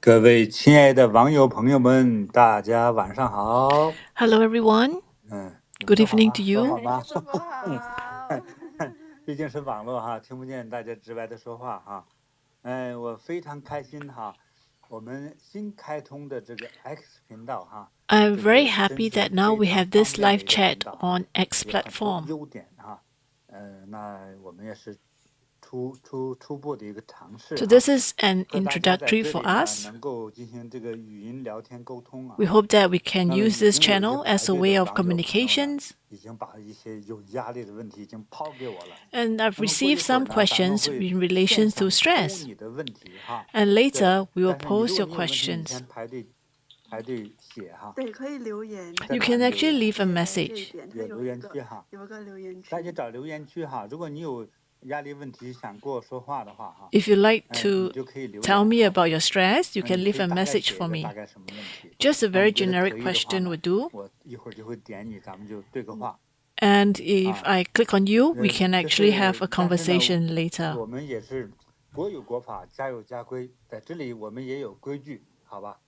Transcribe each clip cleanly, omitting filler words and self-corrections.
各位亲爱的网友朋友们，大家晚上好。Hello, everyone. 你们 Good 说好 evening 吗？ to 说 you. 好吗？师傅好。毕竟是网络哈，听不见大家直白的说话哈。我非常开心哈，我们新开通的这个 X 频道哈， I'm 这 very 个 happy 真是 that now 非 we 常 have 方 this 便的 live 一个频 chat 道哈， on 有很多 XPlatform. 优点哈。那我们也是初步的一个尝试 So 哈， this is an 和大家在 introductory 这 for 里呢 us. 能够进行这个语音聊天沟通 We 啊。 hope that we can 那么 use 已 this 经有一些 channel 排 as a 队 way 的 of 网友朋友呢， communications. 已经把一些有压力的问题已经抛给我了。 And I've 那么过一 received 会儿 some 呢，咱们 questions 会 in 现 relation 场 to 抽 stress. 你的问题哈。 And 对， later, we will 但是你如 post 果 your 你有问题，你 questions. 先排队写哈， 对，可以留言。在 You 哪 can 里留 actually 言？ leave a 这一 message. 点它有留言区哈， 有个留言区。大家找留言区哈。如果你有压力问题想跟我说话的话哈， If you'd like 你 to 就可以留 tell 言 me 哈。 about your stress, you 你 can 可 leave 以 a 大概 message 写 for 一个 me. 大概什么问题， Just a 那 very 你觉得 generic 可以的话 question 呢， would do. 我一会儿就会点你，咱们就对个话。 And if I click on you, we can 就 actually have 是 a 但是呢， conversation later. 我们也是国有国法，家有家规，在这里我们也有规矩，好吧？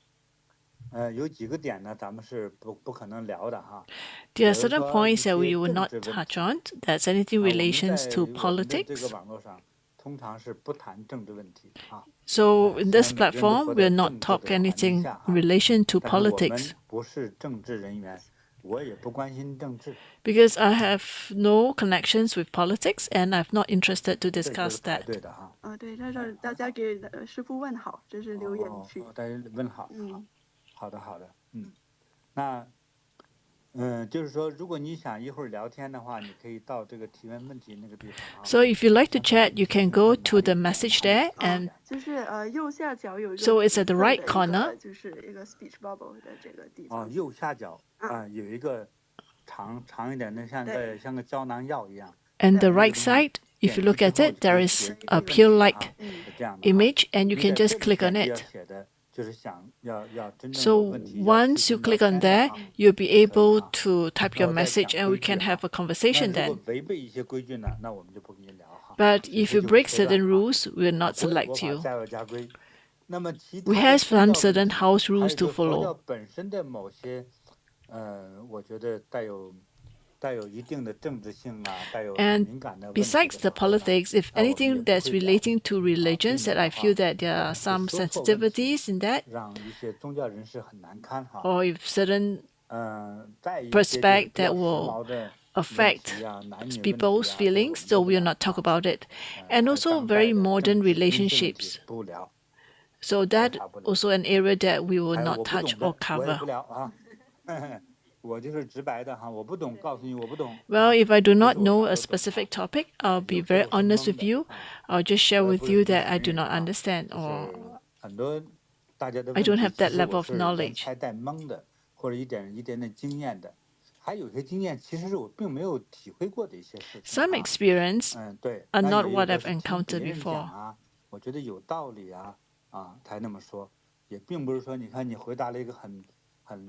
有几个点呢，咱们是不可能聊的哈。 比 There are 如 certain 说一 points that 些 we will 政 not 治问 touch 题 on. That's anything 我们 relations 在 to 我们的这个 politics. 网络上通常是不谈政治问题啊。 So in 虽 this 然每个人都 platform, 活 we'll 在 not 政治 talk 的环境 anything 下 in 哈， relation to 但是我 politics 们不是政治人员，我也不关心政治， because I have no connections with politics and I'm not interested to 这就 discuss 是排 that. 队的哈。 对，这是大家给师傅问好，这是留言区。大家问好。好的。那就是说，如果你想一会儿聊天的话，你可以到这个提问问题那个地方啊。 So if you like to chat, you can go to the message there, and 就是右下角有一个 so it's at the 紫色 right 的一个 corner. 就是一个 speech bubble 的这个地方。右下角有一个长一点的，像个胶囊药一样。 And the 那个 right 东西 side, if you 点 look 击 at 之后 it, 就 there 可以 is 写一 a 个问题 pill-like 啊，是这样的哈。 image, and you 你 can 在 just 这里 click on 点击要 it. 写的就是想要真正有 So 问题要 once 提 you 出聊 click on 天的 there, 啊， you'll be 可以 able 哈。 to type 那 your 我再 message 讲 and we 规矩 can have 哈。 a 那 conversation 如果 then. 违背一些规矩呢，那我们就不跟你聊哈。 But 直 if 接 you 就 break 切断 certain 哈。 rules, we will not 国有 select 国法， you. 家有家规。那么其 We 他的 have 宗 some 教问 certain 题， house 还有 rules 就 to 佛教 follow. 本身的某些我觉得带有一定的政治性啊，带有 And 敏感的问题的 besides 时 the 候呢， politics, if 那我们也 anything 不 that's 会聊。 relating to 避 religions that 免 I 的 feel 话， that there 我 are 们会 some 说错问题， sensitivities in that, 让一些宗教人士很难堪哈。 or if certain 在一些就是 prospect 比较 that 时 will 髦的问 affect 题啊，男女问题 people's 啊，这个我 feelings, 们 so 都不 we will 聊 not talk 啊。 about it. 还 And 有 also 当代 very 的 modern 政治民政问题 relationships. 不聊， So that 不聊。 also an area that we will 还有 not 我不 touch 懂 or 的，我也 cover. 不聊啊。我就是直白的哈，我不懂，告诉你我不懂。 Well, if I do 不 not 是我 know 啥 a 都懂 specific 哈。 topic, I'll be 有时 very 候是 honest 懵 with 的 you. 啊。 I'll just share 我也 with 不是 you 不 that 承 I do 认 not 啊， understand 就 or 是很多大家的 I 问 don't 题， have 其 that 实 level 我 of 是连 knowledge. 猜带懵的，或者一点的经验的，还有些经验其实是我并没有体会过的一些事情 Some 啊。 experience 对， are 那 not 也有 what 的 I've 是听别 encountered 人讲 before. 啊，我觉得有道理啊，才那么说，也并不是说你看你回答了一个很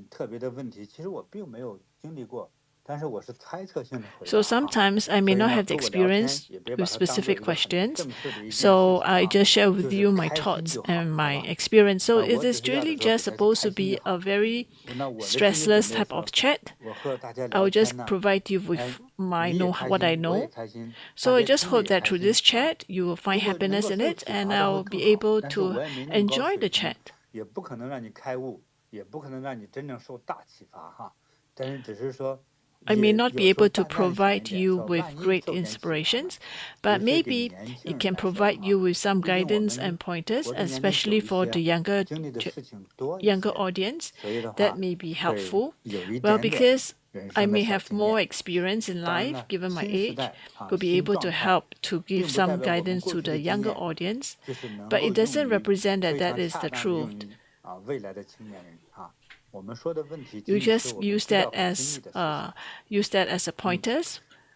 特别的问题，其实我并没有经历过，但是我是猜测性的回 So 答啊。 sometimes I may 所以 not 呢， have the 跟我聊天 experience 也别把 with 它当做 specific 一个很 questions. 正式的一件事 So 情 I 啊， just share 就 with 是 you my 开心 thoughts 就好， and 好 my 吧？ experience. So it 我只 is 是要的 really 时候 just 给大家 supposed 开 to 心就 be a 好。 very 那我的心理准 stressless 备 type 说， of chat. 我和大家 I 聊 will 天 just 呢， provide you with my 你也 know 开 what I 心，我也 know. 开心， So 大 I 家 just 听着 hope 也 that 开 through 心 this 啊。 chat you will 如 find 果能 happiness 够 in 说 it 服 and 他的会 I'll 更 be 好， able 但是 to 我也没那么高 enjoy 水 the 平， chat. 也不可能让你开悟，也不可能让你真正受大启发哈。但是只是说， I may 也 not be 有时候 able to 淡淡想一 provide 点， you 说 with 万一 great 受点启发呢， inspirations, 尤 but 其给 maybe 年轻 it 人 can 来说 provide 哈， you with some 毕竟我 guidance 们 and pointers, 活的年龄久 especially 一 for 些， the younger 经历的事情多一 younger 些， audience 所以的 that 话 may be 会 helpful. 有一 Well, 点点 because 人 I 生的 may 小 have 经 more 验。 experience in 当然 life 呢， given my 新时 age, 代啊， will be 新 able 状 to 态， help to 并 give 不代 some 表我们 guidance 过 to 去 the 的经 younger 验 audience, 就是能 but 够 it 用 doesn't 于 represent that 非 that 常 is 恰 the 当的用 truth. 于未来的青年人啊。我们说的问题 You 仅仅是 just 我们 use 知道 that 和经历 as 的事情。 use that as a pointers,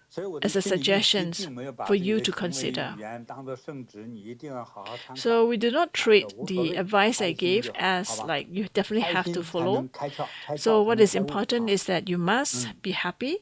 所以我的 as a 心理预期 suggestions 并没有把 for 自己 you 的 to 行为 consider. 语言当作圣旨，你一定要好好参考。 So we do not 这 treat 无所 the 谓， advice I 开心 gave 就好，好 as 吧？ like you definitely 开 have to 心才 follow. 能开窍，开 So 窍才 what 能 is 开悟 important 啊。 is that you must be happy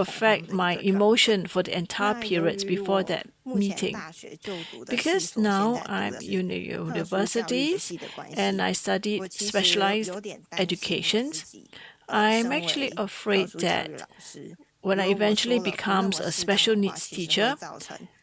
affect my emotion for the entire periods before that 目前 meeting. 大学就读的系 Because 所现 now 在读 I'm 的是 in 特殊教育 universities 子系的关 and 系， I studied 我其实 specialized 有点担心我自 educations, 己 I'm 身 actually 为特 afraid 殊教育 that 老师， when 如 I 果我 eventually 说了不那 becomes 么 a 适当 special 的话， needs 其实会 teacher, 造成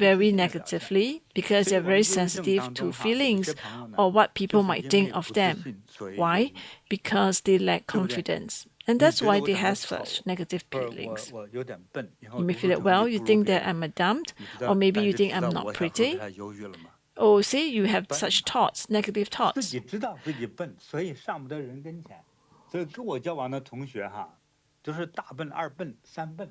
very 自信的表现。 negatively because 所以 they're 我们 very 忧郁症 sensitive 当 to 中哈，有 feelings 些朋友呢， or what 就 people 是 might 因 think 为 of 不自 them. 信，所以忧 Why? 郁， Because they lack 对不对？ confidence. And 你 that's 觉得 why 我 they 长得 have 丑， such negative 或者 feelings. 我有点笨，以后 You may 读 feel 书 that, 成绩 well, 不 you 如 think 别 that 人， I'm a dumb, 你知 or 道， maybe 那 you 就 think 知 I'm 道 not 我小时候 pretty. 太忧郁了嘛。 Oh, see, you have 笨 such 嘛， thoughts, negative 自 thoughts. 己知道自己笨，所以上不得人跟前。所以跟我交往的同学哈，就是大笨、二笨、三笨，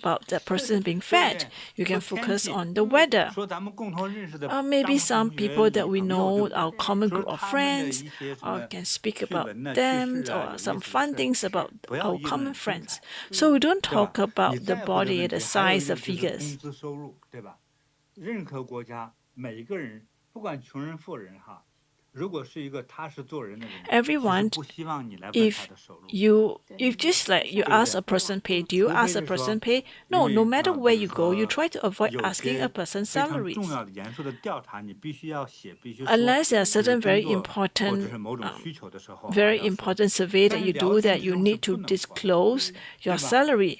about that person being fat. You can focus on the weather. 说咱们共同认识的 Maybe 大 some 同学 people that we 女朋友， know, 对不对？ our common 说 group of 他们的 friends, 一些什 or 么 can speak 趣 about 闻呢、趣 them 事啊， or 有 some 意思 fun 的 things 事， about 不要 our 议论 common 身 friends. 材， So we don't 对吧？ talk about 你 the 在乎的 body, 问 the 题还有一 size, 个 the 就是工 figures. 资收入，对吧？任何国家每一个人，不管穷人富人哈，如果是一个踏实做人的人，其实 Everyone, 不希望你来问 if 他的收入。 if just like you 对不 ask 对？ a person pay, do you 除 ask 非 a 是说， person pay? 因 No, 为 no matter 比 where 如 you go, you 说 try to avoid 有 asking a 些 person 非常重 salaries. 要的、严肃的调查，你必须要写，必须说， Unless there are 这是 certain 工 very 作或者 important 是某种需求的时候， very 要说。 important survey that 但是 you 聊 do 天 that 之 you 中是 need to 不能说的， disclose your 对吧？ salary.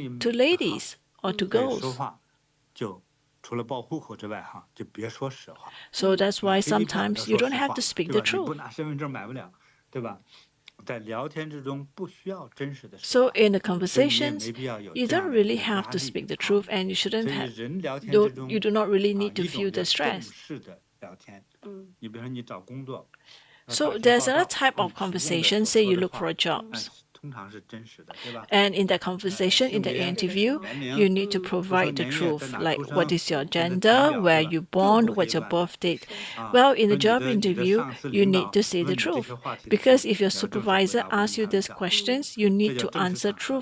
to ladies or to 所以说 girls. 话就除了报户口之外哈，就别说实话。 So that's 买 why 飞机票也要 sometimes you 说 don't 实 have 话， to speak 对 the 吧？你不 truth. 拿身份证买不了，对吧？在聊天之中不需要真实的实 So 话， in the 所以你也 conversations, 没必要有 you 这 don't 样的一 really 个 have 压 to 力 speak the 啊。 truth, and you 所 shouldn't 以 have. 人聊天之 You 中 do not really 啊， need to 一种 feel 叫 the 正 stress. 式的聊天。 嗯 你比如说你找工作， So 打些 there's 报 another 告， type 你 of 提供的 conversation. 所 Say 说 you 的 look 话， for jobs. 通常是真实的，对吧？ And in that conversation, in 性 the 别、 interview, 年 you 龄， need to 出生 provide the 年月，在 truth, 哪 like 出 what 生， is your 你的体 gender, 表， where 对吧？ you 这 born, 不黑 what's your 乱的 birth date. 啊。 Well, in the 和你 job 的 interview, 上司 you 领 need 导 to say the 问你这 truth. 些话题的时候， Because if your 你要正式回 supervisor 答，不能 asks you 开玩 these 笑。 questions, you 这 need 叫 to 正式 answer 场合。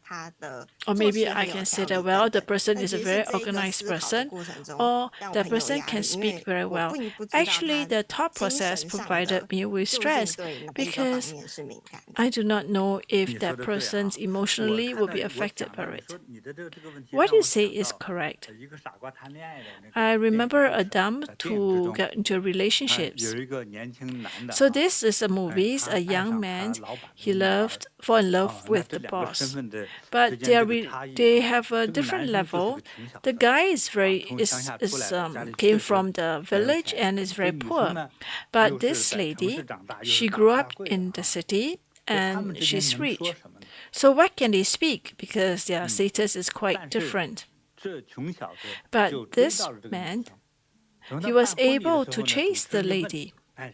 他的 Or 做 maybe 事 I 很有 can 条 say 理 that, 等 well, the 等。 person 而 is a 其实 very 这个 organized 思考的 person, 过程中 or 让我 the 很有 person 压 can 力，因 speak 为 very 我 well. 并不知道 Actually, 他 the thought 精 process 神上 provided 的 me with 究竟 stress 对哪一个方 because 面是敏感的。 I do not know if 你说 that 的对啊， person's 我 emotionally 看 will 到 be 我 affected 讲到 by 你 it. 说你的这个问题 What 让 you 我 say 想 is 到 correct. 一个傻瓜谈恋爱的那 I 个电影 remember 故 a 事， dumb 在电影之 to 中， get into 哎， relationships. 有一个年轻男的 So 哈， this is a 哎， movie. 他 A 爱 young 上他 man, 老板的 he 女儿 fall in love 啊，那 with 这 the 两个身 boss. 份的之 But 间这个 they 差异啊， have a 这个 different 男生就是 level. 个穷小 The 子 guy is 啊， very 从乡下出来的，家里 came 确实 from the 没有 village 钱， and is 这 very 女生 poor. 呢 But 又是 this 在城市 lady, 长大，又 she 是大 grew 富大 up 贵的 in the 哈， city 所以他们 and 之间 she's 能说 rich. 什么呢？ So what can they speak? Because their status is quite 但是 different. 这穷小子 But 就追 this 到了这个女 man, 生，等 he 到 was 办婚礼的 able 时 to 候呢，主 chase 持 the 人就问， lady. 哎，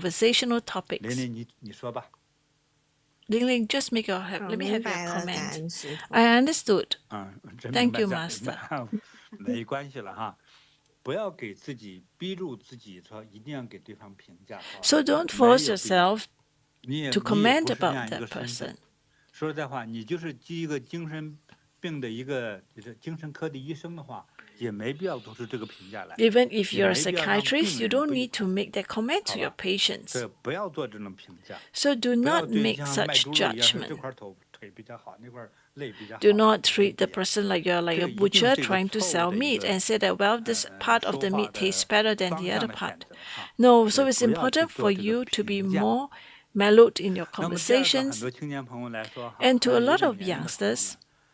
conversational 琳 topics. 琳，你说吧。 Ling Ling, just make your 好， let me 明 have your 白了，感 comment. 恩师傅。 I understood. 真 Thank 明白 you, 讲明 Master. 白，没关系了哈。不要给自己逼住自己说一定要给对方评价。 So don't 没 force 有必要。 yourself 你也 to 不是 comment 这 about 样一 that 个身 person. 份。说实在话，你就是一个精神病的一个就是精神科的医生的话，也没必要做出这个评价来。 Even if 也 you're a 没必要让 psychiatrist, 病 you 人 don't 不愉 need to 快。 make that comment 好 to your 吧， patients. 对，不要做这种评价。 So do 不要 not 对 make 像卖 such 猪肉一样，说这 judgment. 块腿比较好，那块肋比较好。 Do not 没 treat the 必要。 person like you're like 这 a 个一定 butcher 是一个 trying to 错误 sell 的一 meat 个 and say that, well, this part of 说 the 话 meat tastes 的 better than 方 the 向 other 的 part. 选择哈。 No, 所 so 以 it's 不要去 important 做 for 这个 you to be 评价。 more mellowed in your 那么第二个，很 conversations. 多青年朋友来说哈， And to a 还有一 lot 个 of 年龄的朋友 youngsters, 呢，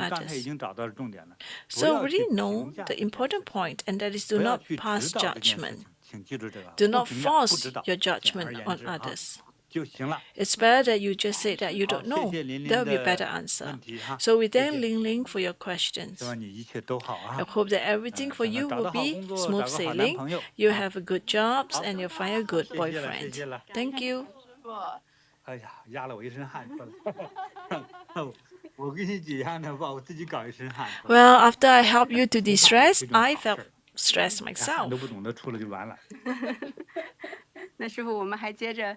们刚才已 others. 经找到了重点了，不 So 要去 really know 评价 the 这件 important 事情， point, and that is do 不要 not 去指 pass 导这件事 judgment. 情，请记住这个， Do 不 not 评价，不 force 指导， your 简而 judgment 言 on 之啊 others. 就行了。 It's better that you just say that you 好， don't 谢 know. 谢琳 That 琳 will be a better 的 answer. 问题哈， So we 谢 thank 谢， Ling Ling for your 希 questions. 望你一切都好 I 啊， hope that everything for 想 you 找 will 到好 be 工作， smooth 找个好男 sailing. 朋友 You 啊， have good jobs 好， and you'll find a good 谢谢了，谢 boyfriend. 谢了。 Thank you. 师傅。哎呀，压了我一身汗出来。我跟你一样的吧，我自己搞一身汗出来。 Well, after I help you to 不怕也 de-stress, 是一种 I 好 felt 事儿， stressed 连汗都 myself. 不懂得出了就完了。那师傅，我们还接着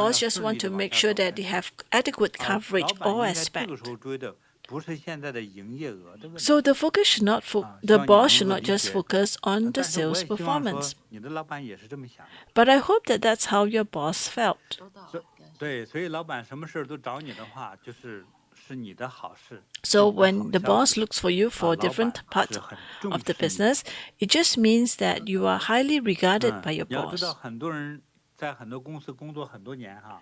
boss just want to make sure that they have adequate 老 coverage 板 all 应该这个 aspects. 时候追的不是现在的营业额的问题。 So the focus should not the 希望你 boss 能 should 够 not 理 just 解。 focus on the 但是我 sales 也希望 performance. 说你的老板也是这么想的。 But I hope that that's how your boss felt. 收到，所感谢。对，所以老板什么事儿都找你的话，是你的好事。 So 是你的 when 好 the 消 boss 息 looks for you 啊， for 老 different 板 parts 是很重 of the 视你的。 business, it just means that you are highly regarded by your 你要知道， boss. 很多人在很多公司工作很多年哈，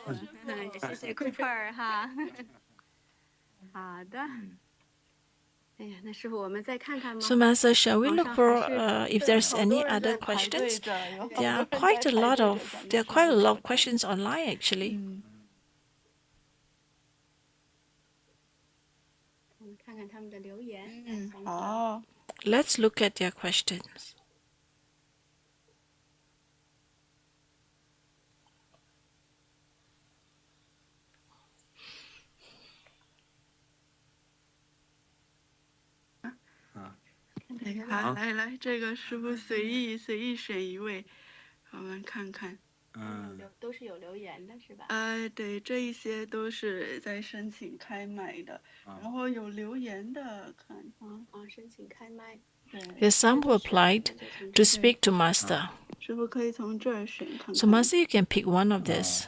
也谢谢 Cooper 哈。好的。哎呀，那师傅，我们再看看吗？ So, Master, shall we look 网上 for 还是 if there's 好 any 多人 other 在排队 questions? 着，有好 There 多 are 人 quite 在 a 排 lot 队 of 着咱们 there are 师 quite a 傅 lot 聊 of 天。 questions online actually. 我们看看他们的留言。好， Let's look at their questions. Okay. 好，来，这个师傅随意选一位，我们看看。都是有留言的是吧？对，这一些都是在申请开麦的，然后有留言的，看申请开麦。 There's some who applied to speak to Master. 师傅可以从这儿选看看。 So, Master, you can pick one of this.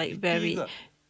like 第一 very 个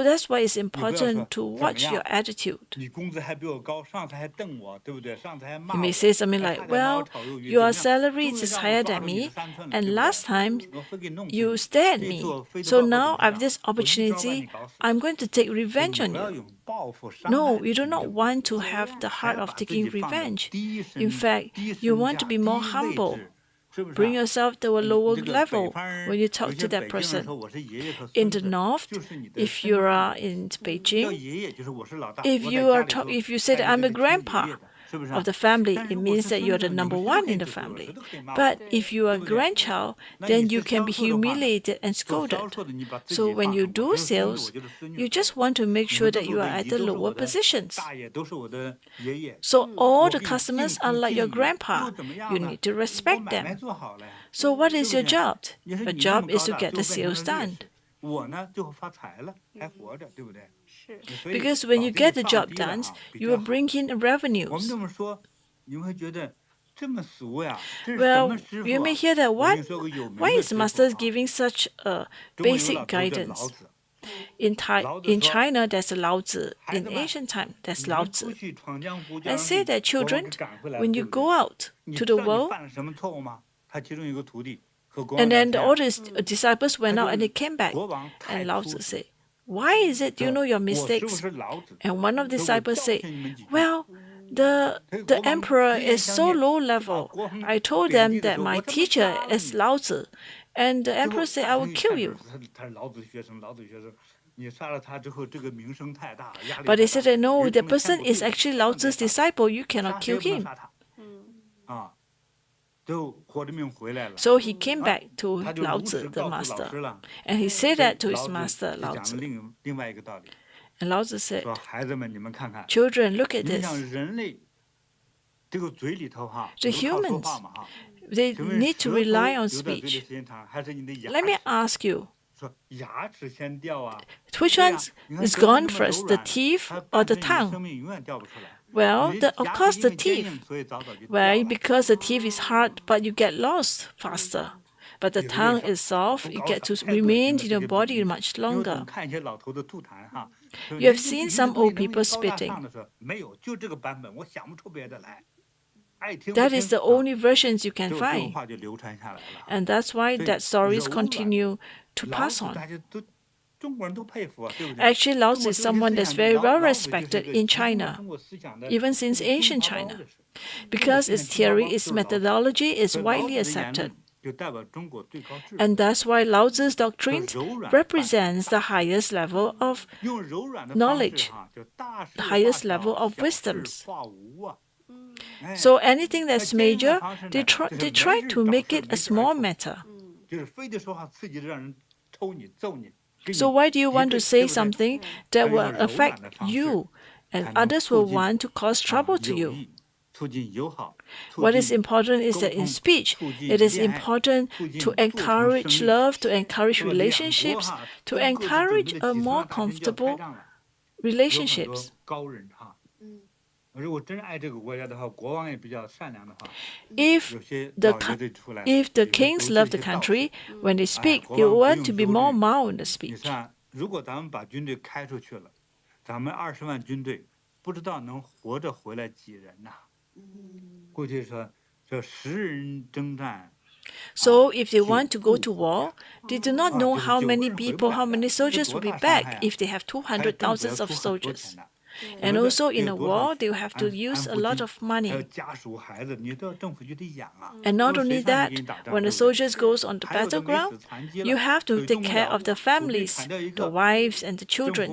So that's why it's important to watch your attitude. You may say something like, well, your salary is higher than me, and last time you stared at me. So now I have this opportunity, I'm going to take revenge on you. No, you do not want to have the heart of taking revenge. In fact, you want to be more humble. bring yourself to a lower level when you talk to that person. In the north, if you are in Beijing, if you say that I'm the grandpa of the family, it means that you're the number one in the family. But if you are a grandchild, then you can be humiliated and scolded. So when you do sales, you just want to make sure that you are at the lower positions. So all the customers are like your grandpa. You need to respect them. So what is your job? Your job is to get the sales done. Because when you get the job done, you will bring in revenues. Well, you may hear that why is Master giving such a basic guidance? In China, there's a Lao Tzu. In ancient time, there's Lao Tzu. And say that children, when you go out to the world, and then all the disciples went out and they came back, and Lao Tzu said, why is it you know your mistakes? And one of the disciples said, well, the emperor is so low level. I told them that my teacher is Lao Tzu, and the emperor said, I will kill you. But they said that no, the person is actually Lao Tzu's disciple. You cannot kill him. So he came back to Lao Tzu, the master, and he said that to his master, Lao Tzu. And Lao Tzu said, children, look at this. The humans, they need to rely on speech. Let me ask you, which one is gone first, the teeth or the tongue? Well, of course, the teeth. Why? Because the teeth is hard, but you get lost faster. But the tongue is soft, you get to remain in your body much longer. You have seen some old people spitting. That is the only versions you can find. And that's why that stories continue to pass on. Actually, Lao Tzu is someone that's very well respected in China, even since ancient China, because its theory, its methodology is widely accepted. And that's why Lao Tzu's doctrine represents the highest level of knowledge, the highest level of wisdoms. So anything that's major, they try to make it a small matter. So why do you want to say something that will affect you and others will want to cause trouble to you? What is important is that in speech, it is important to encourage love, to encourage relationships, to encourage a more comfortable relationships. If the kings love the country, when they speak, they want to be more mild in the speech. So if they want to go to war, they do not know how many people, how many soldiers will be back if they have 200,000 of soldiers. And also in a war, they will have to use a lot of money. And not only that, when the soldiers goes on the battleground, you have to take care of the families, the wives and the children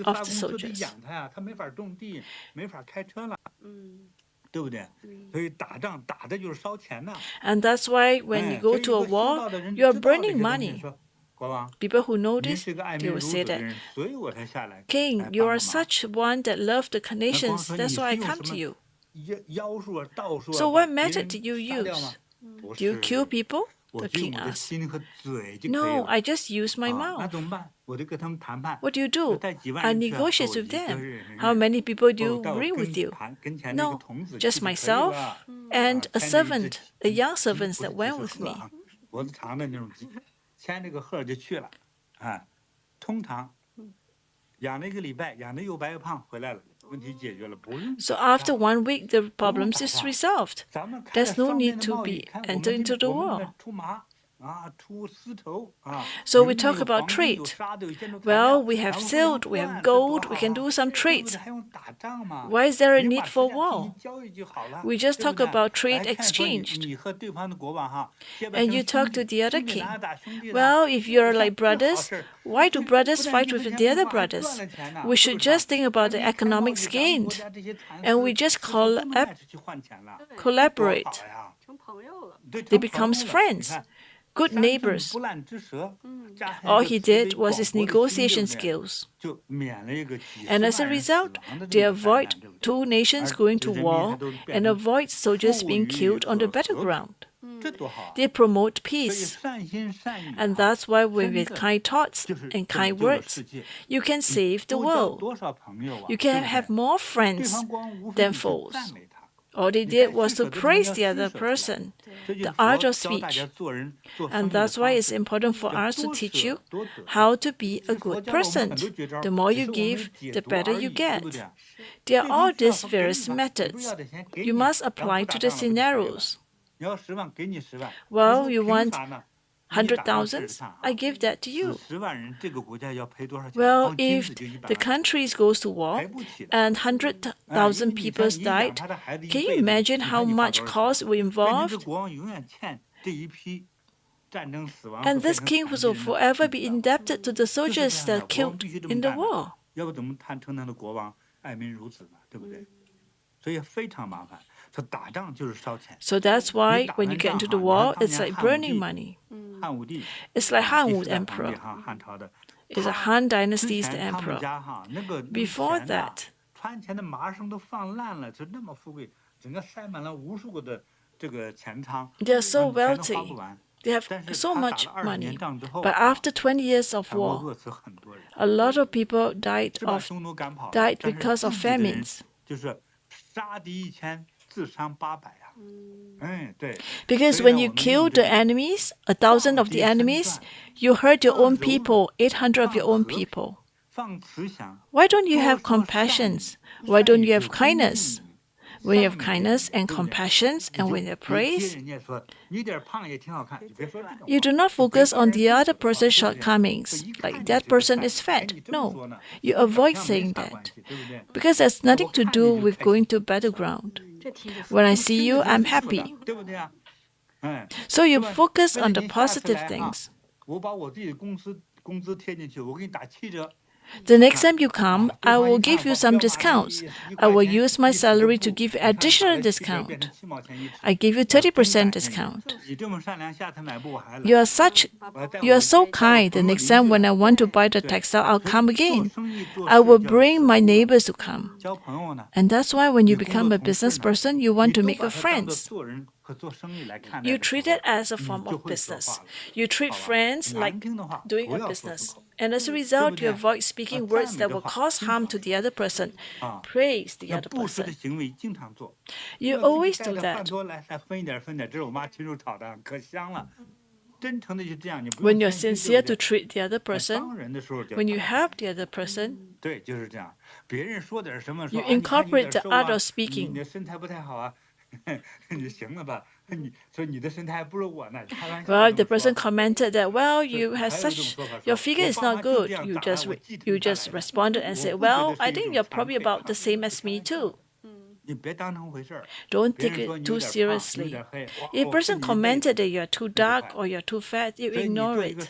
of the soldiers. And that's why when you go to a war, you are burning money. People who know this, they will say that, King, you are such one that loves the nations, that's why I come to you. So what method do you use? Do you kill people? The king asked. No, I just use my mouth. What do you do? I negotiate with them. How many people do you bring with you? No, just myself and a servant, a young servant that went with me. So after 1 week, the problem is resolved. There's no need to enter into the war. So we talk about trade. Well, we have silk, we have gold, we can do some trades. Why is there a need for war? We just talk about trade exchange. And you talk to the other king. Well, if you're like brothers, why do brothers fight with the other brothers? We should just think about the economics gained. And we just collaborate. They become friends, good neighbors. All he did was his negotiation skills. And as a result, they avoid two nations going to war and avoid soldiers being killed on the battleground. They promote peace. And that's why with kind thoughts and kind words, you can save the world. You can have more friends than foes. All they did was to praise the other person, the art of speech. And that's why it's important for us to teach you how to be a good person. The more you give, the better you get. There are all these various methods. You must apply to the scenarios. Well, you want 100,000? I give that to you. Well, if the country goes to war and 100,000 people died, can you imagine how much cost we involved? And this king will forever be indebted to the soldiers that killed in the war. So that's why when you get into the war, it's like burning money. It's like Han Wu Emperor. It's a Han Dynasty's the emperor. Before that, they are so wealthy. They have so much money. But after 20 years of war, a lot of people died because of famines. Because when you kill the enemies, 1,000 of the enemies, you hurt your own people, 800 of your own people. Why don't you have compassion? Why don't you have kindness? When you have kindness and compassion and when you praise, you do not focus on the other person's shortcomings, like that person is fat. No, you avoid saying that because that's nothing to do with going to battleground. When I see you, I'm happy. So you focus on the positive things. The next time you come, I will give you some discounts. I will use my salary to give you additional discount. I give you 30% discount. You are so kind. The next time when I want to buy the textile, I'll come again. I will bring my neighbors to come. And that's why when you become a business person, you want to make friends. You treat it as a form of business. You treat friends like doing a business. And as a result, you avoid speaking words that will cause harm to the other person. Praise the other person. You always do that. When you're sincere to treat the other person, when you help the other person, you incorporate the art of speaking. Well, the person commented that, well, your figure is not good. You just responded and said, well, I think you're probably about the same as me too. Don't take it too seriously. If a person commented that you're too dark or you're too fat, you ignore it.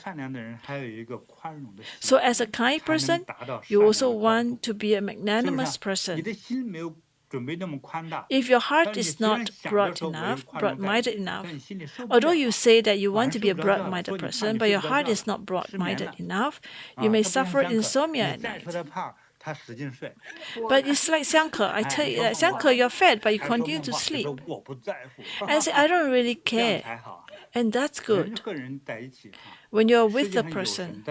So as a kind person, you also want to be a magnanimous person. If your heart is not broad-minded enough, although you say that you want to be a broad-minded person, but your heart is not broad-minded enough, you may suffer insomnia at night. But it's like Xiangke. I tell you, Xiangke, you're fat, but you continue to sleep. And I say, I don't really care. And that's good. When you're with the person,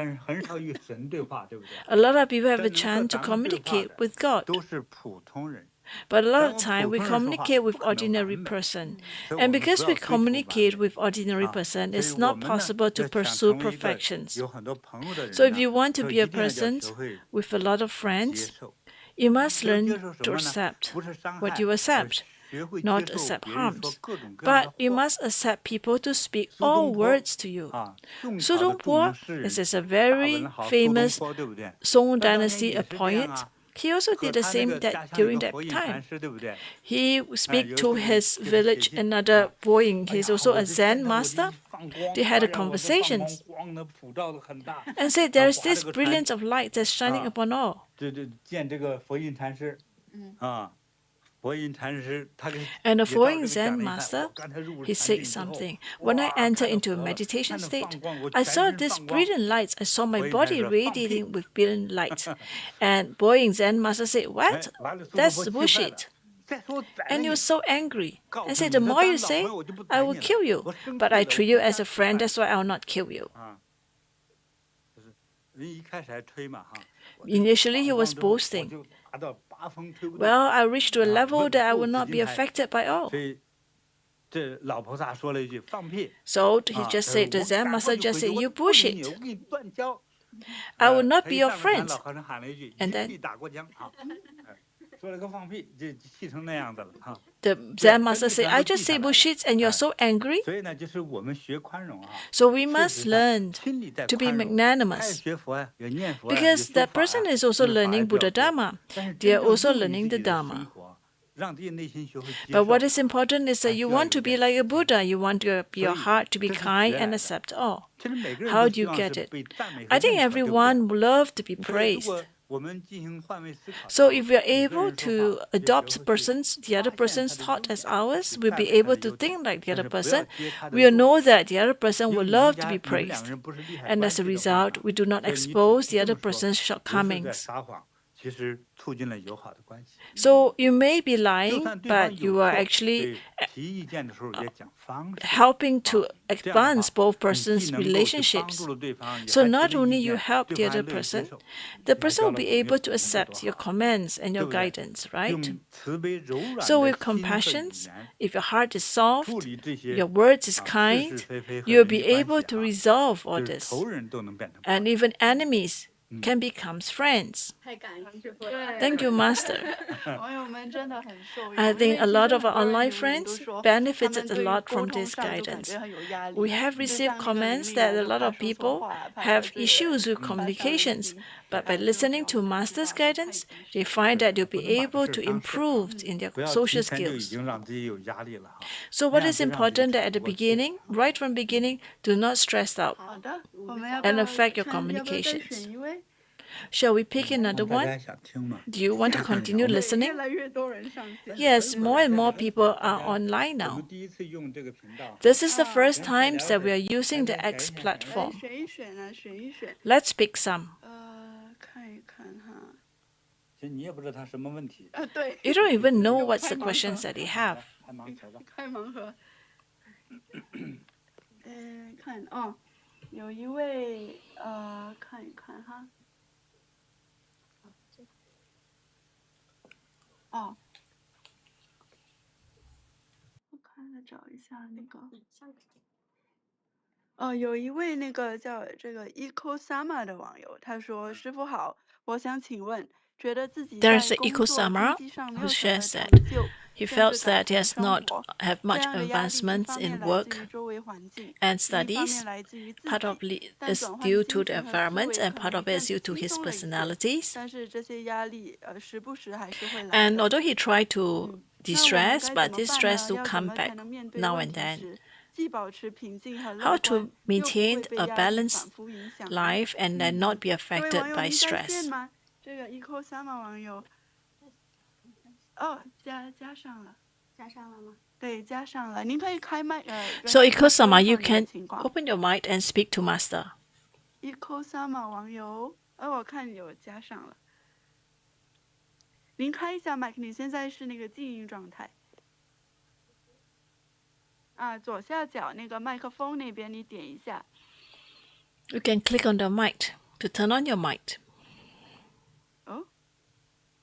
a lot of people have a chance to communicate with God. But a lot of time we communicate with ordinary person. And because we communicate with ordinary person, it's not possible to pursue perfections. So if you want to be a person with a lot of friends, you must learn to accept what you accept. not accept harms. But you must accept people to speak all words to you. Su Dongpo is a very famous Song Dynasty poet. He also did the same that during that time. He speak to his village, another boy. He's also a Zen master. They had a conversation and said there is this brilliance of light that's shining upon all. And the following Zen master, he said something. When I entered into a meditation state, I saw this brilliant lights. I saw my body radiating with brilliant light. And Boeing Zen master said, "What? That's bullshit." And he was so angry and said, "The more you say, I will kill you. But I treat you as a friend, that's why I will not kill you." Initially, he was boasting. Well, I reached to a level that I will not be affected by all. So he just said, the Zen master just said, "You bullshit. I will not be your friend." And then the Zen master said, "I just say bullshit and you're so angry." So we must learn to be magnanimous. Because that person is also learning Buddha Dharma. They are also learning the Dharma. But what is important is that you want to be like a Buddha. You want your heart to be kind and accept all. How do you get it? I think everyone would love to be praised. So if we are able to adopt the other person's thought as ours, we'll be able to think like the other person. We'll know that the other person will love to be praised. And as a result, we do not expose the other person's shortcomings. So you may be lying, but you are actually helping to advance both persons' relationships. So not only you help the other person, the person will be able to accept your comments and your guidance, right? So with compassion, if your heart is soft, your words is kind, you'll be able to resolve all this. And even enemies can become friends. Thank you, Master. I think a lot of our online friends benefited a lot from this guidance. We have received comments that a lot of people have issues with communications, but by listening to Master's guidance, they find that they'll be able to improve in their social skills. So what is important that at the beginning, right from beginning, do not stress out and affect your communications. Shall we pick another one? Do you want to continue listening? Yes, more and more people are online now. This is the first time that we are using the XPlatform. Let's pick some. You don't even know what's the questions that they have. Oh,有一位那个叫这个 Eco Sama 的网友，他说：“师傅好，我想请问，觉得自己在 There's a 工 Eco 作 Sama 经济上没 who 有什么 shares 成 that 就， he 甚 felt 至感 that he 同 has 生 not 活。 have 这 much 样的压力，一 advancements 方 in 面来自 work 于周围环境， and 一方 studies. 面来自于自 Part of 己。 it 但 is 转换 due 心 to 情 the 和思 environment 维 and 可 part 能 of it is 更 due to 轻 his 松了一些， personalities. 但是这些压力时不时还是会来 And 的。 although he tried to 那我们 de-stress, 该 but 怎么 this 办 stress 呢？ will 要怎 come 么才 back 能面对 now 问 and 题 then. 时，既保持平静和 How 乐 to 观，又不 maintain 会被 a 压力 balanced 反复影响呢？ life and then not be 这位 affected 网友 by 您在线 stress? 吗？这个 Eco Sama 网友，哦，加上了。加上了吗？对，加上了。您可以开麦跟 So Eco-sama, you 说说您的 can 情况。 open your mic and speak to Master. Eco Sama 网友，我看有加上了。您开一下麦克，你现在是那个静音状态。左下角那个麦克风那边你点一下。 You can click on the mic to turn on your mic. 哦，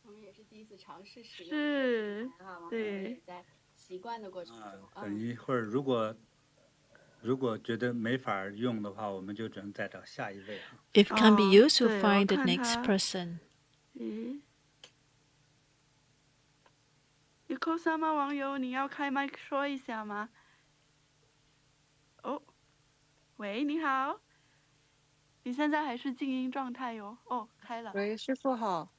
我们也是第一次尝试使用。是， 对， 对。 在习惯的过程中。等一会儿如果觉得没法用的话，我们就只能再找下一位啊。 If it can be used, we'll 对， find the 我看 next 他。 person. Eco Marco 网友，你要开麦说一下吗？哦，喂，你好，你现在还是静音状态哟。哦，开了。喂，师傅好。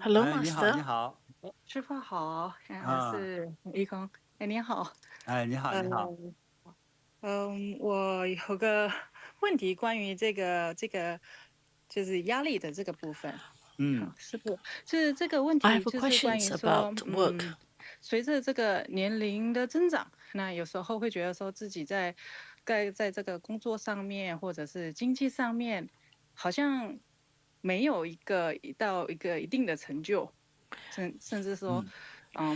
Hello, 你好，你 Master. 好。师傅好，我是一空。你好。你好，你好。我有个问题，关于这个就是压力的这个部分。师傅，就是这个问 I 题 have 就是关于 questions 说 about work. 随着这个年龄的增长，那有时候会觉得说自己在这个工作上面或者是经济上面，好像没有到一个一定的成就，甚至说，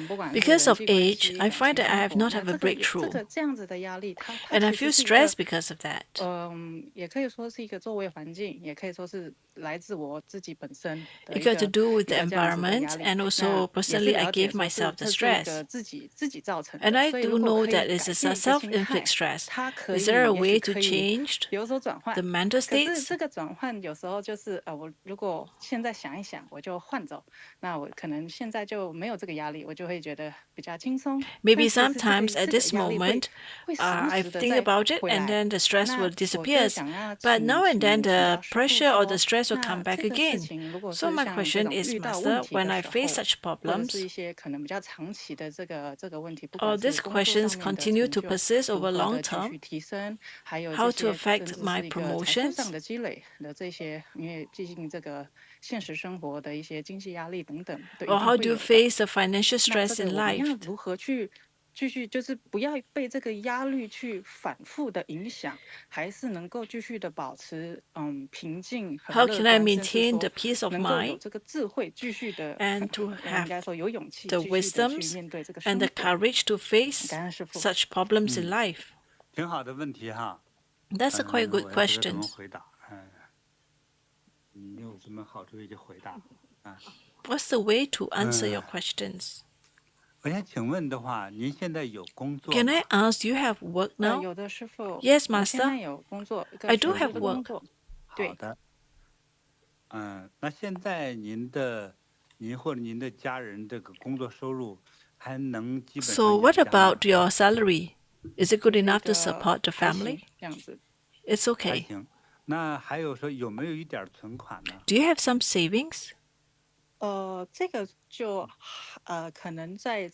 不管是 Because 人 of 际关 age, 系、 I 感 find 情 that I 生 have 活， not 那 have a 这 breakthrough. 样子的压力，它 And I 其实 feel 是一个 stressed because of that. 也可以说是一个周围环境，也可以说是来自我自己本身的 It 一 got to 个 do with the 这样子的压 environment, 力。 and 那 also 也是 personally, I 了解 give 说 myself the 这是一 stress. 个自己造成 And 的， I 所以 do 如果 know 可以 that it's 改 a 变一个心 self-inflicted 态， stress. 它可 Is 以 there a 也许 way to 可以 change 有所转换。 the mental 可是 states? 这个转换有时候就是我如果现在想一想，我就换走，那我可能现在就没有这个压力，我就会觉得比较轻松。 Maybe 但其实 sometimes at 这个 this 压力 moment, 会时 I 不时的 think 再 about it 回 and 来。 then the stress 那 will 我就 disappear. 想要 But now and then 请 the 教师傅 pressure or the 说， stress will 那 come back 这个事 again. 情如果 So 是 my 像这 question 种 is, 遇到问 Master, 题 when 的 I 时 face 候， such 或者是 problems, 一些可能比较长期的这个问题，不 or 管 these 是工作 questions 上面的 continue 成 to 就 persist 如 over 何 long 的继 term, 续提升，还有 how 这 to 些甚 affect 至 my 是一个财富上 promotions, 的积累的这些，因为毕竟这个现实生活的一些经济压力等等都一 or 定 how 会 do you 有的。 face the financial 那这 stress 个 in 我们要 life? 如何去继续，就是不要被这个压力去反复的影响，还是能够继续的保持平静和 How 乐 can I 观，甚至 maintain 说 the peace of 能够有 mind 这个智慧继续的 and to 应 have 该说有勇气 the 继续的去 wisdoms 面对这个 and 生 the 活。 courage to face 感恩师傅。 such problems in life? 挺好的问题哈。 That's a quite good 我也不知道怎么 question. 回答。你有什么好主意就回答。What's the way to answer your questions? 我想请问的话，您现在有工作 Can 吗？ I ask, you have work now? 有的师傅， Yes, 我现在 Master. 有工作，一 I 个 do 全 have 职的工 work. 作。好的。那现在您或者您的家人这个工作收入还能基本上 So 养 what 家吗？ about your salary? Is it good 这 enough to 个 support the 还行 family? 这样子。 It's 还 okay. 行。那还有说有没有一点存款呢？ Do you have some savings? 这个就可能在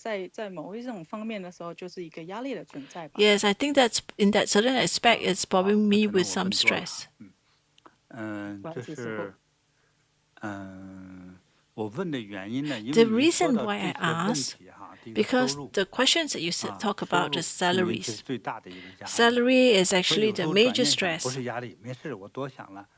某一种方面的时候，就是一个压力的存在吧。 Yes, I think that's in that certain aspect, it's 好， probably 那 me 可能 with 我 some 问多了。 stress. 不好意思，这师傅。是我问的原因呢，因 The 为您说 reason 到 why 这 I 些问 ask, 题哈，第一个收 because 入 the questions that you 啊， talk 收 about 入 is 是您其 salaries. 实最大的一个压力。 Salary is 所以 actually 有时 the 候转 major 念想不 stress. 是压力，没事，我多想了，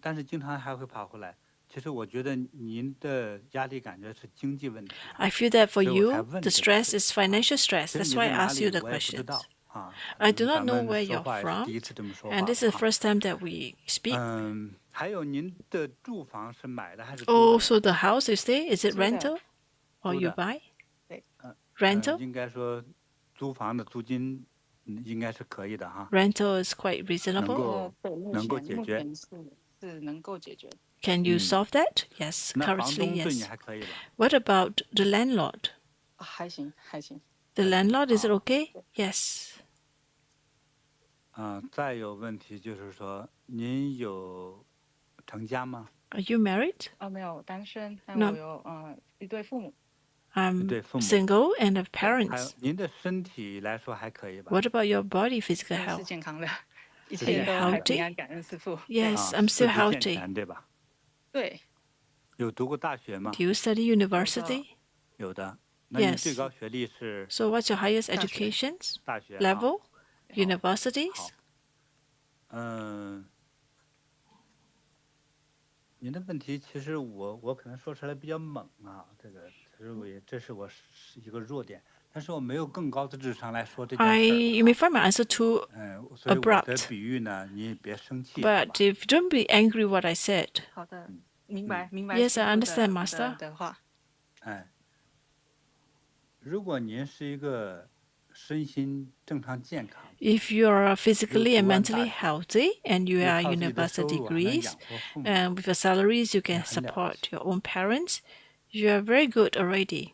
但是经常还会跑回来。其实我觉得您的压力感觉是经济问题， I feel that for 所以我才 you, 问 the 这个 stress 事。 is financial stress. 其实 That's 你 why 在 I 哪 asked you 里 the 我也不知 questions. 道啊。 I do not 咱 know 们 where 说 you're 话也是 from, 第一次这么说 and 话 this is the 哈。 first time that we speak. 还有您的住房是买的还是租 Oh, 的？ so the house you stay, is it 租的。 rental or 租 you 的。 buy? 对。Rental? 应该说租房的租金应该是可以的哈， Rental is quite 能 reasonable. 够对，能够解决。目前是能够解决。 Can you solve that? Yes, 那房 currently 东对你 yes. 还可以吧？ What about the landlord? 还行还行。 The landlord, is it 好。 okay? Yes. 再有问题就是说，您有成家吗？ Are you married? 没有单身，但 No. 我有一对父母。一 I'm 对父母。 single and have 还有 parents. 您的身体来说还可以吧？ What about your body, physical 是 health? 健康的，一 是 切 健 都 康 还 的。平安，感恩师傅。 Yes, I'm 四 still 肢健 healthy. 全对吧？对。有读过大学吗？ Do you study university? 有的。那您 Yes. 最高学历是 So what's your highest 大学。 educations 大学 level? 好。 Universities? 您的问题其实我可能说出来比较猛啊，这是我一个弱点，但是我没有更高的智商来说这件 You 事 may find my answer too 所以我的 abrupt. 比喻呢，你也别生气，好吧？ But if you don't be angry what I said. 好的，明白 Yes, I understand, Master. 的话。如果您是一个身心正常健康， If you are physically and 读完 mentally 大学， healthy and you 又 are 靠自己的收 university 入还能 degrees 养活父母， and with your salaries you 也 can 很了不 support 起。 your own parents, you are very good already.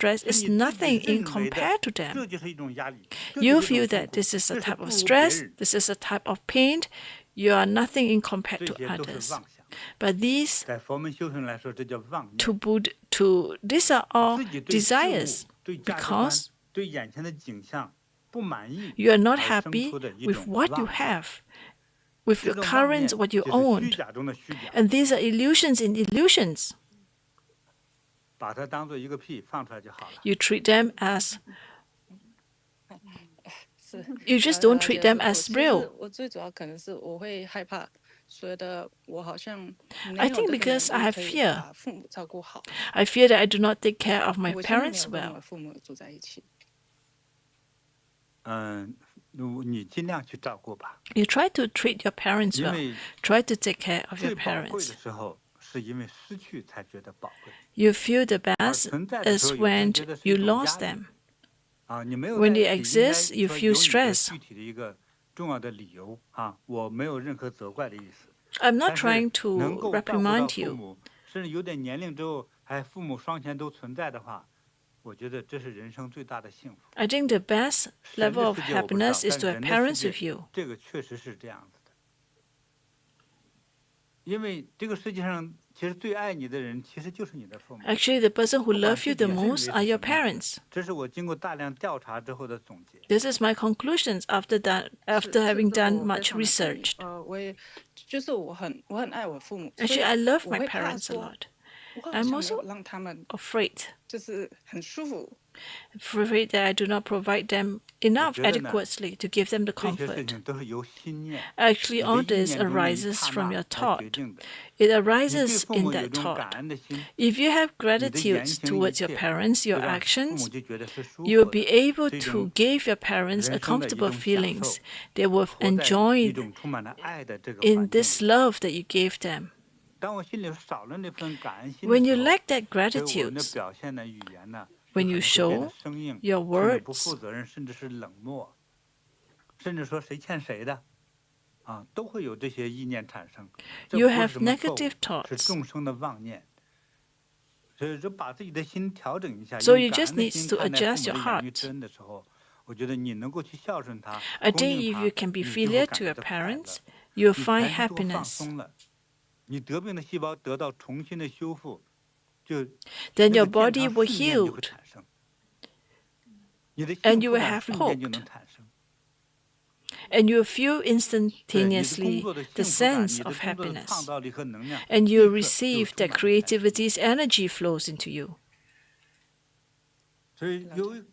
stress is nothing in compared to them. 这就是一种压力。 You feel that this is a type of stress, this is a type of pain, you are nothing in compared to 这些都是 others. 妄想。 But these 在佛门修行来说，这叫妄念。 these are all 自己对事 desires 物、对价值观、 because 对眼前的景象不满意， you are not 而生 happy 出的一 with 种 what you 妄念。 have, with 这 your 种妄 current, 念 what you 就是虚 owned. 假中的虚假。 And these are illusions in illusions. 把它当做一个屁放出来就好了。 You treat them as you just don't treat them as real. 我最主要可能是我会害怕，觉得我好像 I think because I have 可以 fear. 把父母照顾好。 I fear that I do not take care of my 我现在没 parents 有跟我 well. 父母住在一起。你尽量去照顾吧。 You try to treat your parents 因 well. 为 Try to take care of 最 your 宝贵 parents. 的时候，是因为失去才觉得宝贵。 You feel the 而 best 存在的时 is 候，有人 when 觉得是 you 一种 lost 压力。 them. 你没有 When 在 they 一起，应该 exist, you 说 feel 有你的 stress. 具体的一个重要的理由我没有任何责怪的意思。 I'm not 但是 trying 能 to 够照顾到 reprimand 父 you. 母，甚至有点年龄之后，还父母双全都存在的话，我觉得这是人生最大的幸福。 I think the best 神 level 的 of 世界我不知道， happiness is 但 to have 人的世 parents 界 with you. 这个确实是这样子的。因为这个世界上其实最爱你的人，其实就是你的父母。 Actually, the person who 不管 love you 自己 the 认为 most 是 are your 什么样 parents. 这是我经过大量调查之后的总结。 This is my conclusions after having done much research. 我也就是我很爱我父母。 Actually, I love 我 my 会怕 parents a 说 lot. 我好 I'm 像没 also 有让他们 afraid. 就是很舒服。 Afraid that I do not provide them enough 我觉得呢， adequately to give them the 这些事 comfort. 情都是由心念， Actually, 你 all 的意 this 念中的一 arises 刹 from 那 your 来决 thought. 定的。 It 你对 arises 父 in 母有 that 种 thought. 感恩的心， If you have 你的言 gratitude 行一 towards your 切 parents, 会 your 让父 actions, 母就觉得是舒 you will 服 be 的， able 是一 to 种 give your parents a 人生的一 comfortable 种享 feelings. 受， They will 活在一 enjoy 种充满了爱的这个 in 环境 this 里。 love that you gave them. 当我心里少了那份感恩心的 When you 时候， lack that 所以我的 gratitude, 表现的语言呢， when 就 you 可能会变得 show 生硬， your 甚至不 words, 负责任，甚至是冷漠，甚至说谁欠谁的，都会有这些意念产生。这 you 不是 have 什么错误， negative 是 thoughts. 众生的妄念。所以说，把自己的心调整一下， So 用 you 感 just 恩的 need 心 to 看待父 adjust 母 your 的养育 heart. 之恩的时候，我觉得你能够去孝顺他， I 恭 think 敬 if 他， you can be 你就会 filial 感 to 觉 your 到快乐， parents, you'll 你 find 全身都放 happiness. 松了，你得病的细胞得到重新的修复，就 Then 那 your 个健 body 康 will 瞬间就会 heal 产生，你的 and 幸 you 福 will 感 have 瞬间就 hope. 能产生。 And you will feel 对，你的工 instantaneously 作的 the 幸福感， sense 你的 of 工作的创 happiness. 造力和能量， And 立 you 刻就 receive 充 that 满了产生。 creativity's energy flows into you. 所以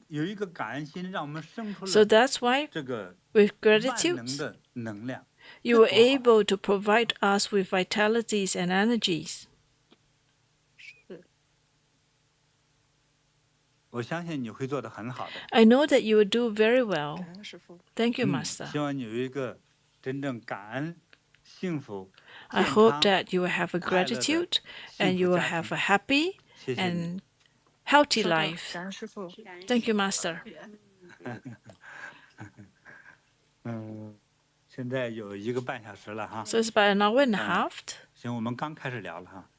有一个感恩心，让我们生出 So 了 that's why 这个 with 万 gratitude, 能的能量。 you were 这多好！ able to provide us with vitalities and energies. 我相信你会做得很好的。 I know that you will do very well. 感恩师父。 Thank you, Master. 希望你有一个真正感恩、幸福、 I 健 hope 康、 that you will have a 快乐的 gratitude 幸 and you 福 will 家 have 庭。 a happy 谢谢你。 and healthy 收到， life. 感恩师父。 Thank you, Master. 现在有1个半小时了哈。 So it's about an hour and a half. 行，我们刚开始聊了哈。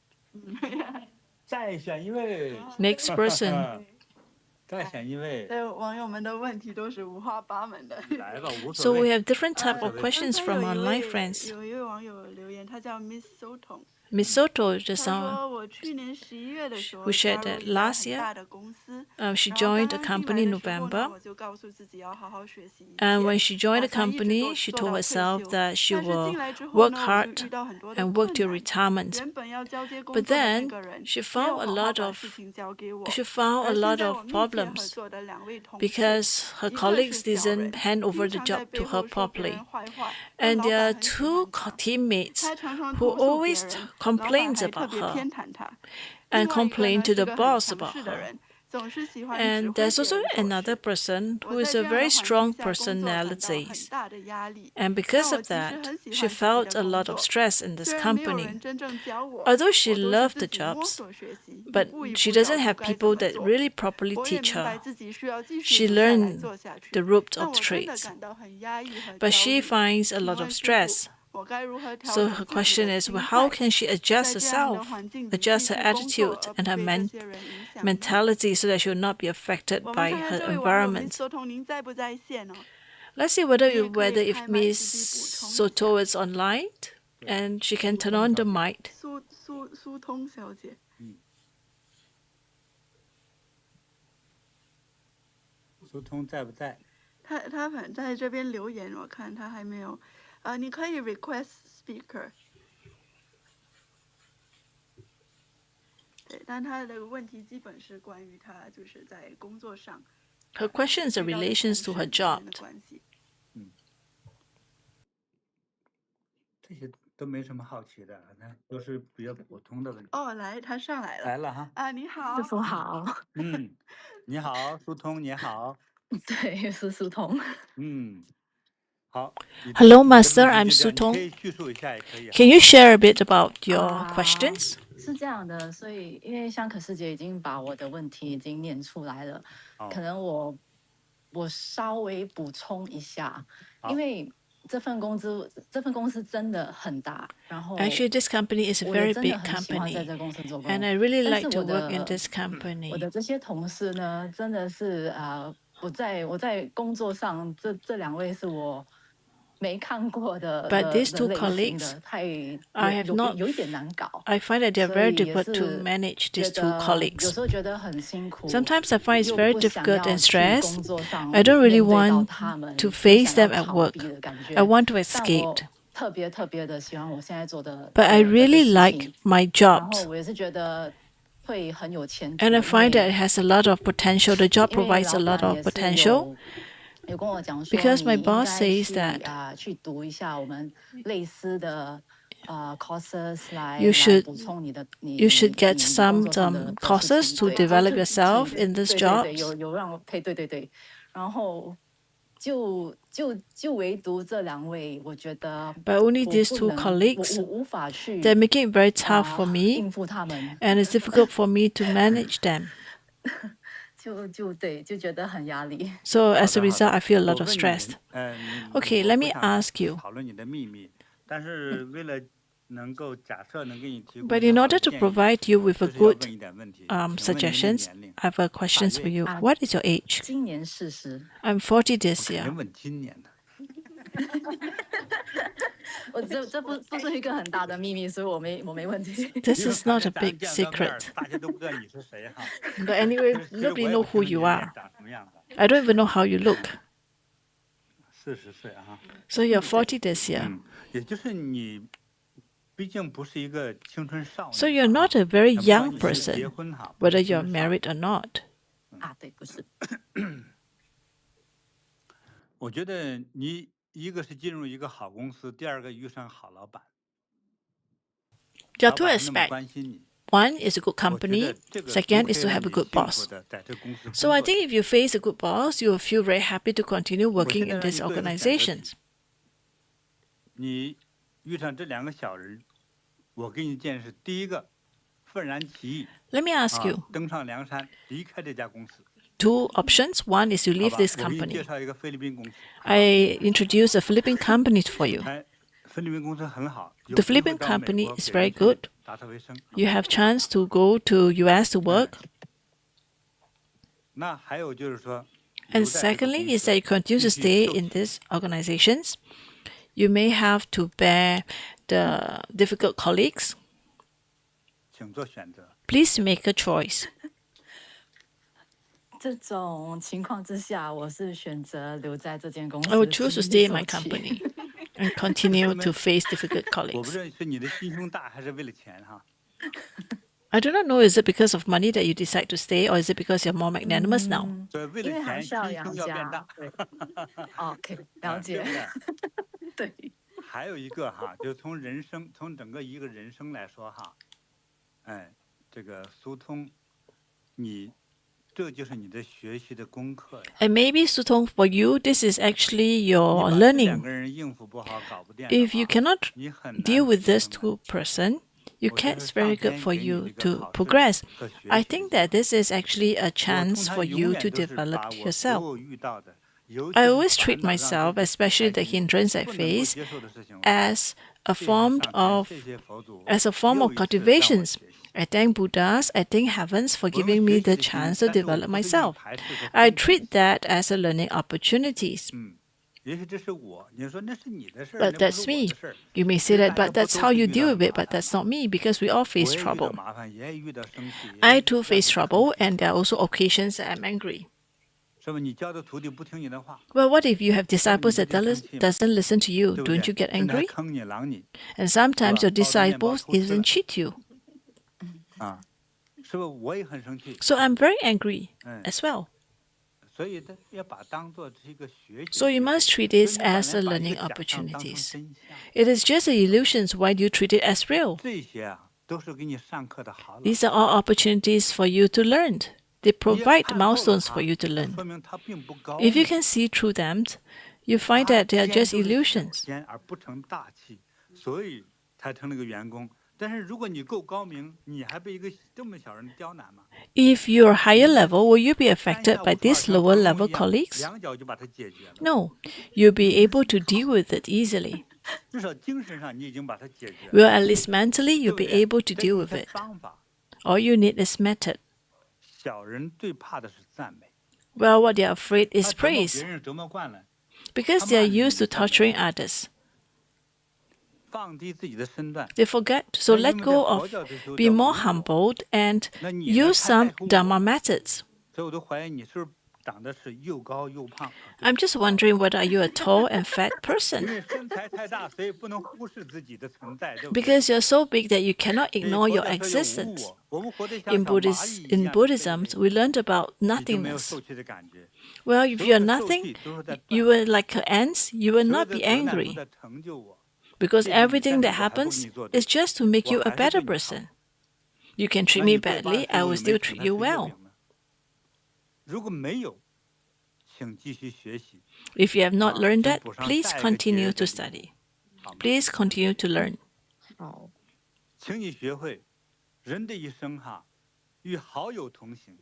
再选一位。 Next person. 再选一位。对，网友们的问题都是五花八门的。来吧，无 So 所 we 谓。 have different type of 无所谓。 questions 刚才 from 有一 online 位 friends. 有一位网友留言，他叫 Miss Soton， Miss Soto 他 just 说我去年11月的时候 who 加 shared 入 that 一家 last 很 year 大的公司， she 然后 joined 刚 the 刚进 company 来 in 的时候呢， November. 我就告诉自己要好好学习一 And 切， when she joined the 打算一直 company, she 做 told 到退 herself 休。 that she 但是 will 进来之后 work 呢，我 hard 就遇到很多的 and work 困 till 难。 retirement. 原本要交接工 But 作的那 then 个人 she 没有 found a 好好 lot 把 of 事情交给我， she found a 而现 lot 在我 of 密切合 problems 作的2位同事， because her 一个是 colleagues 小人， didn't hand over 经 the 常在 job 背 to her 后说别 properly. 人坏话，但 And 老 there 板 are 很喜 two 欢他。 teammates 他常常 who 投诉别 always 人，老板 complains 还特 about 别 her 偏袒他。 and 另外一个 complain 呢 to 是 the 个很 boss 强 about 势的 her. 人，总是喜欢指 And 挥 there's 别 also 人做 another 事。 person 我 who 在 is 这 a 样的 very 环境 strong 下工作感到很 personality. 大的压力， And 但 because 我 of 其实 that, 很喜 she 欢自己 felt 的 a 工 lot of 作。 stress in this 虽然没有 company. 人真正教我， Although she 我都是 loved 自 the 己摸 jobs, 索学习，一 but 步一 she 步找 doesn't 出 have 该怎 people 么 that 做。 really properly 我也 teach 明白 her. 自己需要继 She 续留下来 learned 做下去， the ropes 但 of 我真的 trades, 感到很压抑和 but 焦 she 虑。 finds a 请 lot 问 of 师 stress. 傅，我该如何调 So 整 her 自己 question 的 is, 心 well, how 态， can she adjust 在这样的 herself, 环境里继 adjust 续 her 工作， attitude 而 and 不 her 被这些人影响呢？ mentality so that she will not be affected 我们 by 看看 her 这位网友 Miss environment? Soton，您在不在线哦？ Let's see whether 你也可以 if 开麦自己 Miss 补充一下。 Soto is online and she can turn on the mic. 苏通小姐，苏通在不在？他反正在这边留言，我看他还没有。你可以 request speaker。对，但他的问题基本是关于他就是在工作上。Her questions are relations to her job. 这些都没什么好奇的，那都是比较普通的问题。哦，来，他上来了。来了哈。啊，你好。师傅好。你好，苏通，你好。对，是苏通。好。Hello, Master. I'm Sutong. 可以叙述一下也可以。Can you share a bit about your questions? 是这样的，所以因为香可师姐已经把我的问题已经念出来了，可能我稍微补充一下，因为这份公司真的很大，然后 Actually, this company is a very big company, and I really like to work in this 我 company. 的这些同事呢，真的是我在工作上这两位是我没看过的 But these two 类型 colleagues, 的，太 I have not. 有一点难搞。I find that they are very 所以也 difficult to 是 manage 觉 these two 得有 colleagues. 时候觉得很辛苦， Sometimes I find it's 又 very 不想 difficult 要 and 去 stressed. 工作上 I don't really 面对到 want 他们， to 又 face 想 them 要 at 逃 work. 避的感觉。 I want to 但 escape. 我特别的喜欢我现在做的 But I 这个 really 事 like 情， my 然后 jobs. 我也是觉得会很有前途， And I 因 find that 为 it has a lot of potential. The job 因为 provides a 老 lot 板 of 也是 potential. 有跟我讲说， Because 你 my 应 boss 该 says 去 that 去读一下我们类似的courses 来 you should 补充你的 you should get 工 some 作上的事 courses 情。 to 对， develop yourself in these 对， jobs. 有让我配，对，然后就唯独这两位，我觉得 But only 我 these 不 two 能， colleagues, 我无法去 they're making it very tough for me, 应付他们， and it's difficult for me to manage them. 对，就觉得很压力。 So as a 好的， result, I feel a 我 lot of 问你 stress. 你 Okay, 我 let 不 me 想 ask you. 讨论你的秘密，但是为了能够假设能给你提供 But 一 in 个好 order 的 to 建议， provide you with a 就是要问 good 一点问题。请问您的 suggestions, 年龄？ I have a questions for you. 啊 What is your age? 今年40， I'm 40 this 我肯 year. 定问今年的。我这不是一个很大的秘密，所以我没问题。 This 因为 is 反 not 正 a 咱 big 见个面儿 secret. 大家都不知道你是谁哈。 But anyway, 其实 nobody 我也 know 不 who 知道你 you 脸 are. 长什么样的。 I don't even know how you look. 40岁啊。 So you're 40 this year. 也就是你，毕竟不是一个青春少年。 So you're not a very 不管 young 你是结 person, 婚哈，不是 whether 青 you're 春少 married or not. 啊，对，不是。我觉得你一个是进入一个好公司，第二个遇上好老板。 There are 老 two 板还那么 aspects. 关心你。 One is a good 我觉 company. 得这个 Second 都 is 可以 to 让 have a 你 good 幸福 boss. 的在这公司工 So I 作。 think if you face a good boss, you will feel very happy to continue 我现 working 在 in 让你 these 做一个选择 organizations. 题。你遇上这两个小人，我给你建议是：第一个，愤然起义， Let me ask you 登上梁山，离开这家公司。 two options. One is you 好 leave 吧， this 我给你 company. 介绍一个菲律宾公司。 I introduce a Philippine company for you. 哎，菲律宾公司很好，有 The 机会 Philippine 到美 company 国 is 给人 very 去 good. 打扫卫生。 You have chance to go to US to work. 那还有就是说， And 留在这个 secondly 公 is 司 that you continue to 继续 stay 受 in 气 these organizations. You may have to bear the difficult colleagues. 请做选择。 Please make a choice. 这种情况之下，我是选择留在这间公司。 I would choose to stay in my 继续受气 company and continue to face difficult 我不 colleagues. 知道是你的心胸大还是为了钱哈。 I do not know, is it because of money that you decide to stay, or is it because you're more magnanimous now? 所以为因为了钱，还是要心胸要变养家大。对OK，了解。对不对？对，还有一个哈，就从人生，从整个一个人生来说哈，哎，这个苏通，你这就是你的学习的功课呀。 And maybe, Sutong, for you, this is actually 你 your 把这 learning. 两个人应付不好，搞不定的 If you 话， cannot 你很 deal 难 with 提 this 升的。 two person, you 我觉 can't 得 it's 上 very good 天 for 给你 you 这个 to 考试 progress. 和学 I 习 think that this is actually a 我 chance 通常 for 永 you 远 to 都是 develop 把我所 yourself. 有遇到的，尤 I 其 always 是 treat 烦恼让 myself, 自己 especially the 开心 hindrance I 不能够 face, 接受的事情， as a 谢谢 form 上天， of 谢谢佛祖， as a form 又 of 一次让我 cultivations. 学习。 I thank Buddhas, I thank heavens for 我用 giving me 学习 the 的心， chance to 但是我 develop 不是用 myself. 排斥和 I 分别。 treat that as a learning opportunities. 也许这是我，你说那是你的事儿， But 那不 that's 是我 me. 的事儿。 You may 其 say 实 that, 大家 but 不 that's 都 how 是 you 遇 deal 到 with 麻 it. But 烦 that's not me because we all 我 face 也遇到 trouble. 麻烦，也遇到生气， I 也 too 让 face 你很 trouble, 气， and there are also occasions that I'm angry. 是吧？你教的徒弟不听你的话， Well, what if you have 那你 disciples 不 that 就生气吗？ doesn't listen to you? 对不 Don't 对？ you get 甚至还 angry? 坑你、狼你， And 是 sometimes 吧？ your 包的面包 disciples 偷吃 even 了 cheat you. 啊！是不是我也很生气？ So I'm very angry as well. 所以呢，要把当做是一个学习。 So you must treat it as a learning opportunities. It is just an illusion. Why do you treat it as real? 这些啊，都是给你上课的好老师。 These are all opportunities for you to learn. They provide milestones for you to learn. 说明他并不高。 If you can see through them, you find that they are just illusions. 而不成大器，所以才成了个员工。但是如果你够高明，你还被一个这么小人刁难吗？ If you're higher level, will you be affected by these lower level colleagues? 两脚就把它解决了。 No, you'll be able to deal with it easily. 至少精神上你已经把它解决了。 Well, at least mentally, you'll be able to deal with it. 方法， All you need is method. 小人最怕的是赞美。 Well, what they're afraid is 他折磨 praise 别人折磨惯了， because they are used to torturing others. 放低自己的身段。 They forget, so let go of, be more humbled, and use some Dharma methods. 所以我都怀疑你是不是长得是又高又胖。 I'm just wondering whether are you a tall and fat 因 person? 为身材太大，所以不能忽视自己的存在。对不对？ Because you're so big that you cannot 你 ignore 活 your 着时候有无 existence. 我，我们活得像 In 小蚂蚁一 Buddhism, 样 we learned about 你就没有 nothingness. 受气的感觉。 Well, if 所 you're 有的受 nothing, 气都是在 you were like ants, you will 所有 not 的 be 责难都 angry. 在成就我。 Because 这个你 everything 但 that 是我还不给 happens 你做对 is just to make you 我 a 还是 better 对你好。 person. You can treat 那 me 你对 badly, 8I 岁 will 我 still 没 treat 请他 you 吃月 well. 饼呢？如果没有，请继续学习。 If you have not learned 请 that, 补上 please 下一个节 continue 日 to 的礼 study. 物，好吗？ Please continue to learn. 好，请你学会，人的一生哈，与好友同行，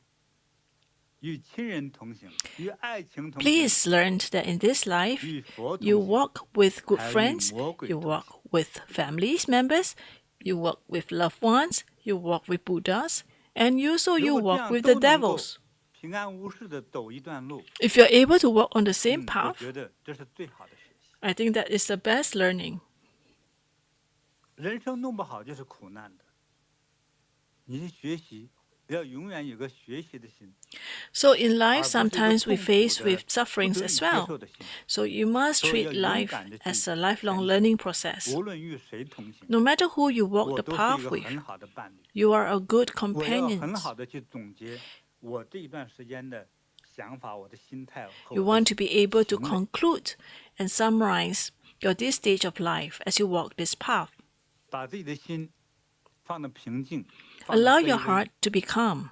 与亲人同行，与爱情同行， Please learn that in this life, 与佛同 you 行， walk with good 还与 friends, 魔鬼 you 同 walk 行。 with families members, you walk with loved ones, you walk with Buddhas, and also 如 you 果这 walk 样 with the 都能够 devils. 平安无事的走一段路， If you're able to walk on the same 我 path, 觉得这是最好的学习。 I think that is the best learning. 人生弄不好就是苦难的，你的学习要永远有个学习的心， So in 而 life, 不是一个 sometimes we 痛苦 face 的 with 不 sufferings 得已 as 接 well. 受的心。 So you must 所以 treat 要勇 life 敢的去 as a lifelong 前 learning 行， process. 无论与谁同行， No matter who you walk 我 the 都是 path 一个 with, 很好的伴侣。 you are a good 我要 companion. 很好的去总结我这一段时间的想法、我的心态和 You 我的 want to be able to 行为。 conclude and summarize your this stage of life as you walk this path. 把自己的心放得平静，放得 Allow 卑 your 微 heart to be calm,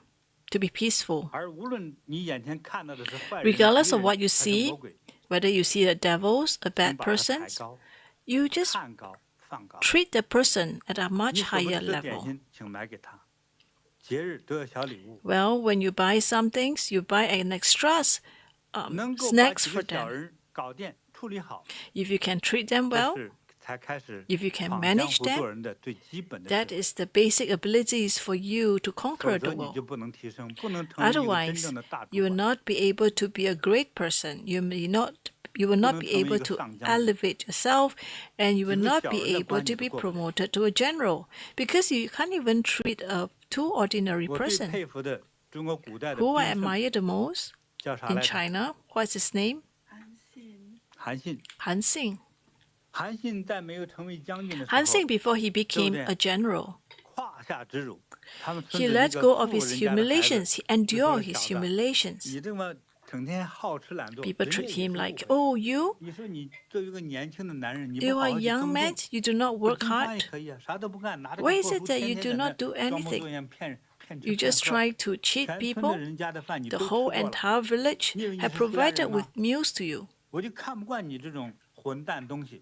to be peaceful. 而无论你眼前看到的是坏人、 Regardless 敌 of 人 what you 还是 see, 魔鬼， whether you see the devils, a 请 bad 把它抬 persons, 高， you just 看高放高。 treat the person at a 你 much 所不 higher 吃的点 level. 心，请买给他。节日都有小礼物， Well, when you buy some things, you buy an extras 能够把 snacks 几 for 个小 them. 人搞定、处理好， If you can treat them 这 well, 是才开始 if you can 闯江 manage 湖做 them, 人的最基本的 that 智慧。 is the basic abilities for you to 否 conquer 则 the 你就 world. 不能提升，不能成为一个真 Otherwise, 正的大主 you will 管， not be able to be a great person. You will not be able to elevate yourself, and you will not be able to be promoted to a general because you can't even treat a too ordinary 我最 person. 佩服的中国古代的 Who 兵 I 圣 admire the most 叫啥 in 来着？ China, what's his name? 韩信，韩信。 Han Xing. 韩信在没有成为将军的时 Han 候， Xing, before he became Don't a general, 胯下之辱。他们村 he 子那 let 个 go of 富 his 人家的孩子 humiliations. He 就说 endured 了 his 小子， humiliations. 你这么整天好吃懒做， People 人家 treat 也 him 是 like, 误会。 oh, you? 你说你作为一个年轻的男人，你不 You 好 are 好 a 去 young 耕 man, 种， you do not 不 work 种花也 hard. 可以啊，啥都不干，拿着 Why 个 is 破 it 书， that 天 you 天 do 在那 not do 装模作 anything? 样骗吃 You 骗 just 喝， try to cheat 全村的 people? 人家的饭你 The 都吃 whole 过了， entire village 你以为你 had 是希腊 provided 人 with 吗？ meals to you. 我就看不惯你这种混蛋东西。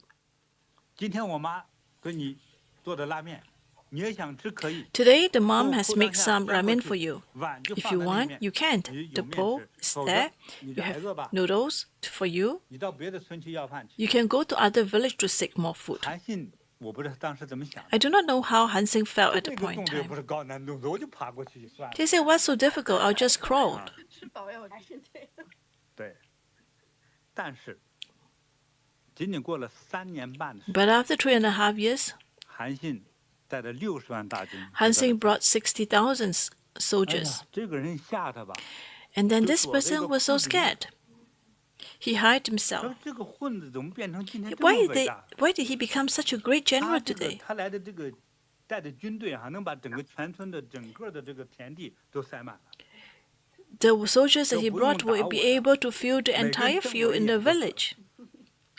今天我妈给你做的拉面，你也想吃可以， Today, the 从 mom 我 has 裤裆 made 下 some 钻过 ramen for 去， you. 碗就 If 放 you 在那 want, 面， you can't. 你 The 有面 bowl 吃， is 否则 there. 你 You 就挨 have 饿吧。 noodles for you. 你到别的村去要饭去。 You can go to other village to seek more food. 韩信，我不知道当时怎么想的， I do not know how Han Xing felt at 这 the 个 point 动 in 作又不 time. 是高难度，我就爬过去算了。 He said, what's so difficult? I'll just crawl. 吃饱要吃对的。对，但是仅仅过了3年半的时间， But after 3.5 years, 韩信带着60万大军， Han Xing brought 60,000 哎 soldiers. 呀，这个人吓他吧， And then 就 this 躲在一 person 个 was so 裤子里面。 scared. He hid 说 himself. 这个混子怎么变成今天这 Why 么 did 伟 they? 大？ Why did he become such a great general 他这个 today? 他来的这个带的军队能把整个全村的整个的这个田地都塞满了。The soldiers that he brought will be able to fill the entire field in the village.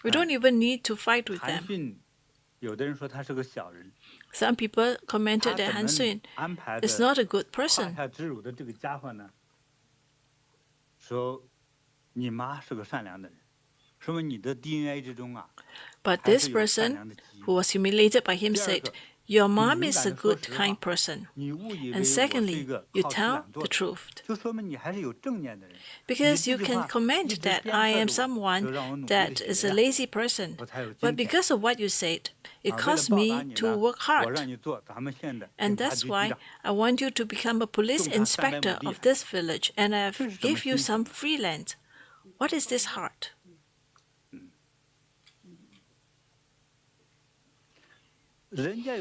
We don't even need to fight with them. 韩信，有的人说他是个小人。Some people commented that Han Xun is not a good 胯 person. 下之辱的这个家伙呢，说你妈是个善良的人，说明你的 DNA 之中啊。But this person who was humiliated by him said, "Your mom is a good, kind person." And secondly, you tell the truth. 就说明你还是有正念的人。 Because you can comment that I am someone that is a lazy person. But because of what you said, it caused me to work hard. And that's why I want you to become a police inspector of this village, and I give you some free land. What is this heart? He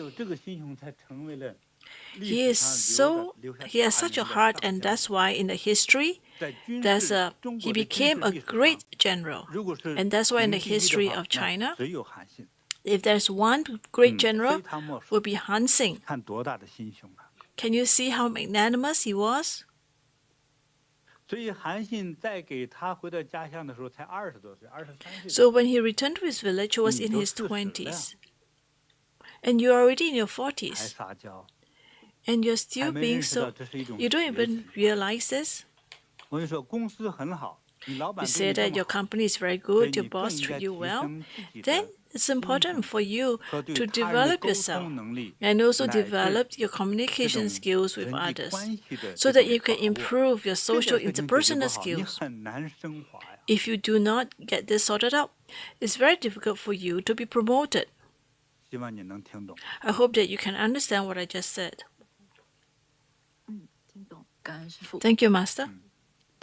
has such a heart, and that's why in the history, he became a great general. And that's why in the history of China, if there's one great general, it will be Han Xing. Can you see how magnanimous he was? So when he returned to his village, he was in his 20s. And you're already in your 40s. And you're still being so... You don't even realize this? You say that your company is very good, your boss treats you well. Then it's important for you to develop yourself and also develop your communication skills with others so that you can improve your social interpersonal skills. If you do not get this sorted out, it's very difficult for you to be promoted. I hope that you can understand what I just said. Thank you, Master.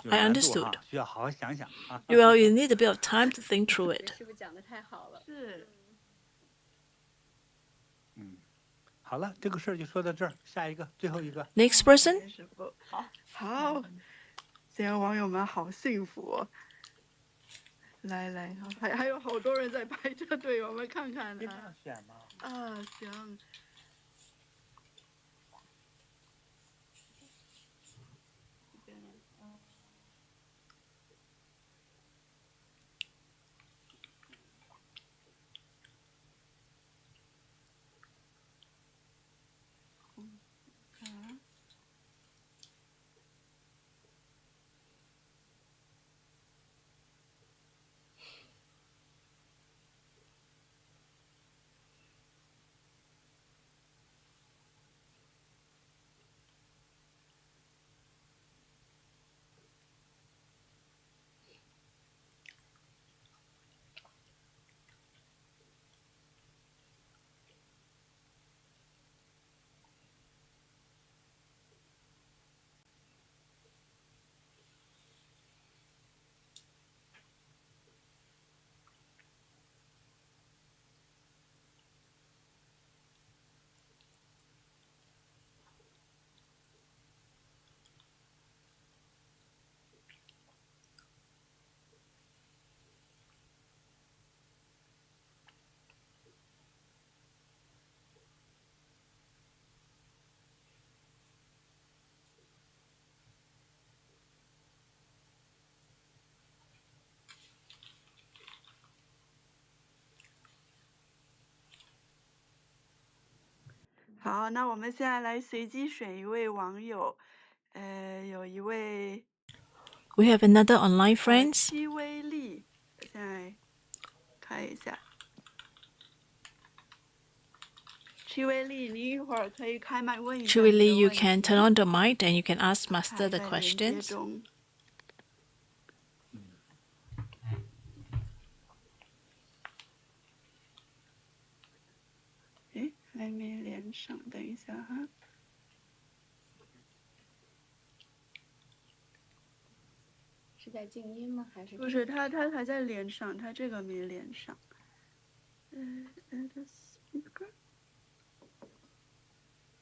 I understood. Well, you need a bit of time to think through it. Next person. 好，现在网友们好幸福哦。来，还有好多人在排着队，我们看看啊。啊，行。好，那我们现在来随机选一位网友，有一位。We have another online friend. 戚薇丽，现在看一下。戚薇丽，你一会儿可以开麦问一下。Chi Wei, you can turn on the mic and you can ask Master the questions. 还没连上，等一下哈。是在静音吗？还是？不是，他还在连上，他这个没连上。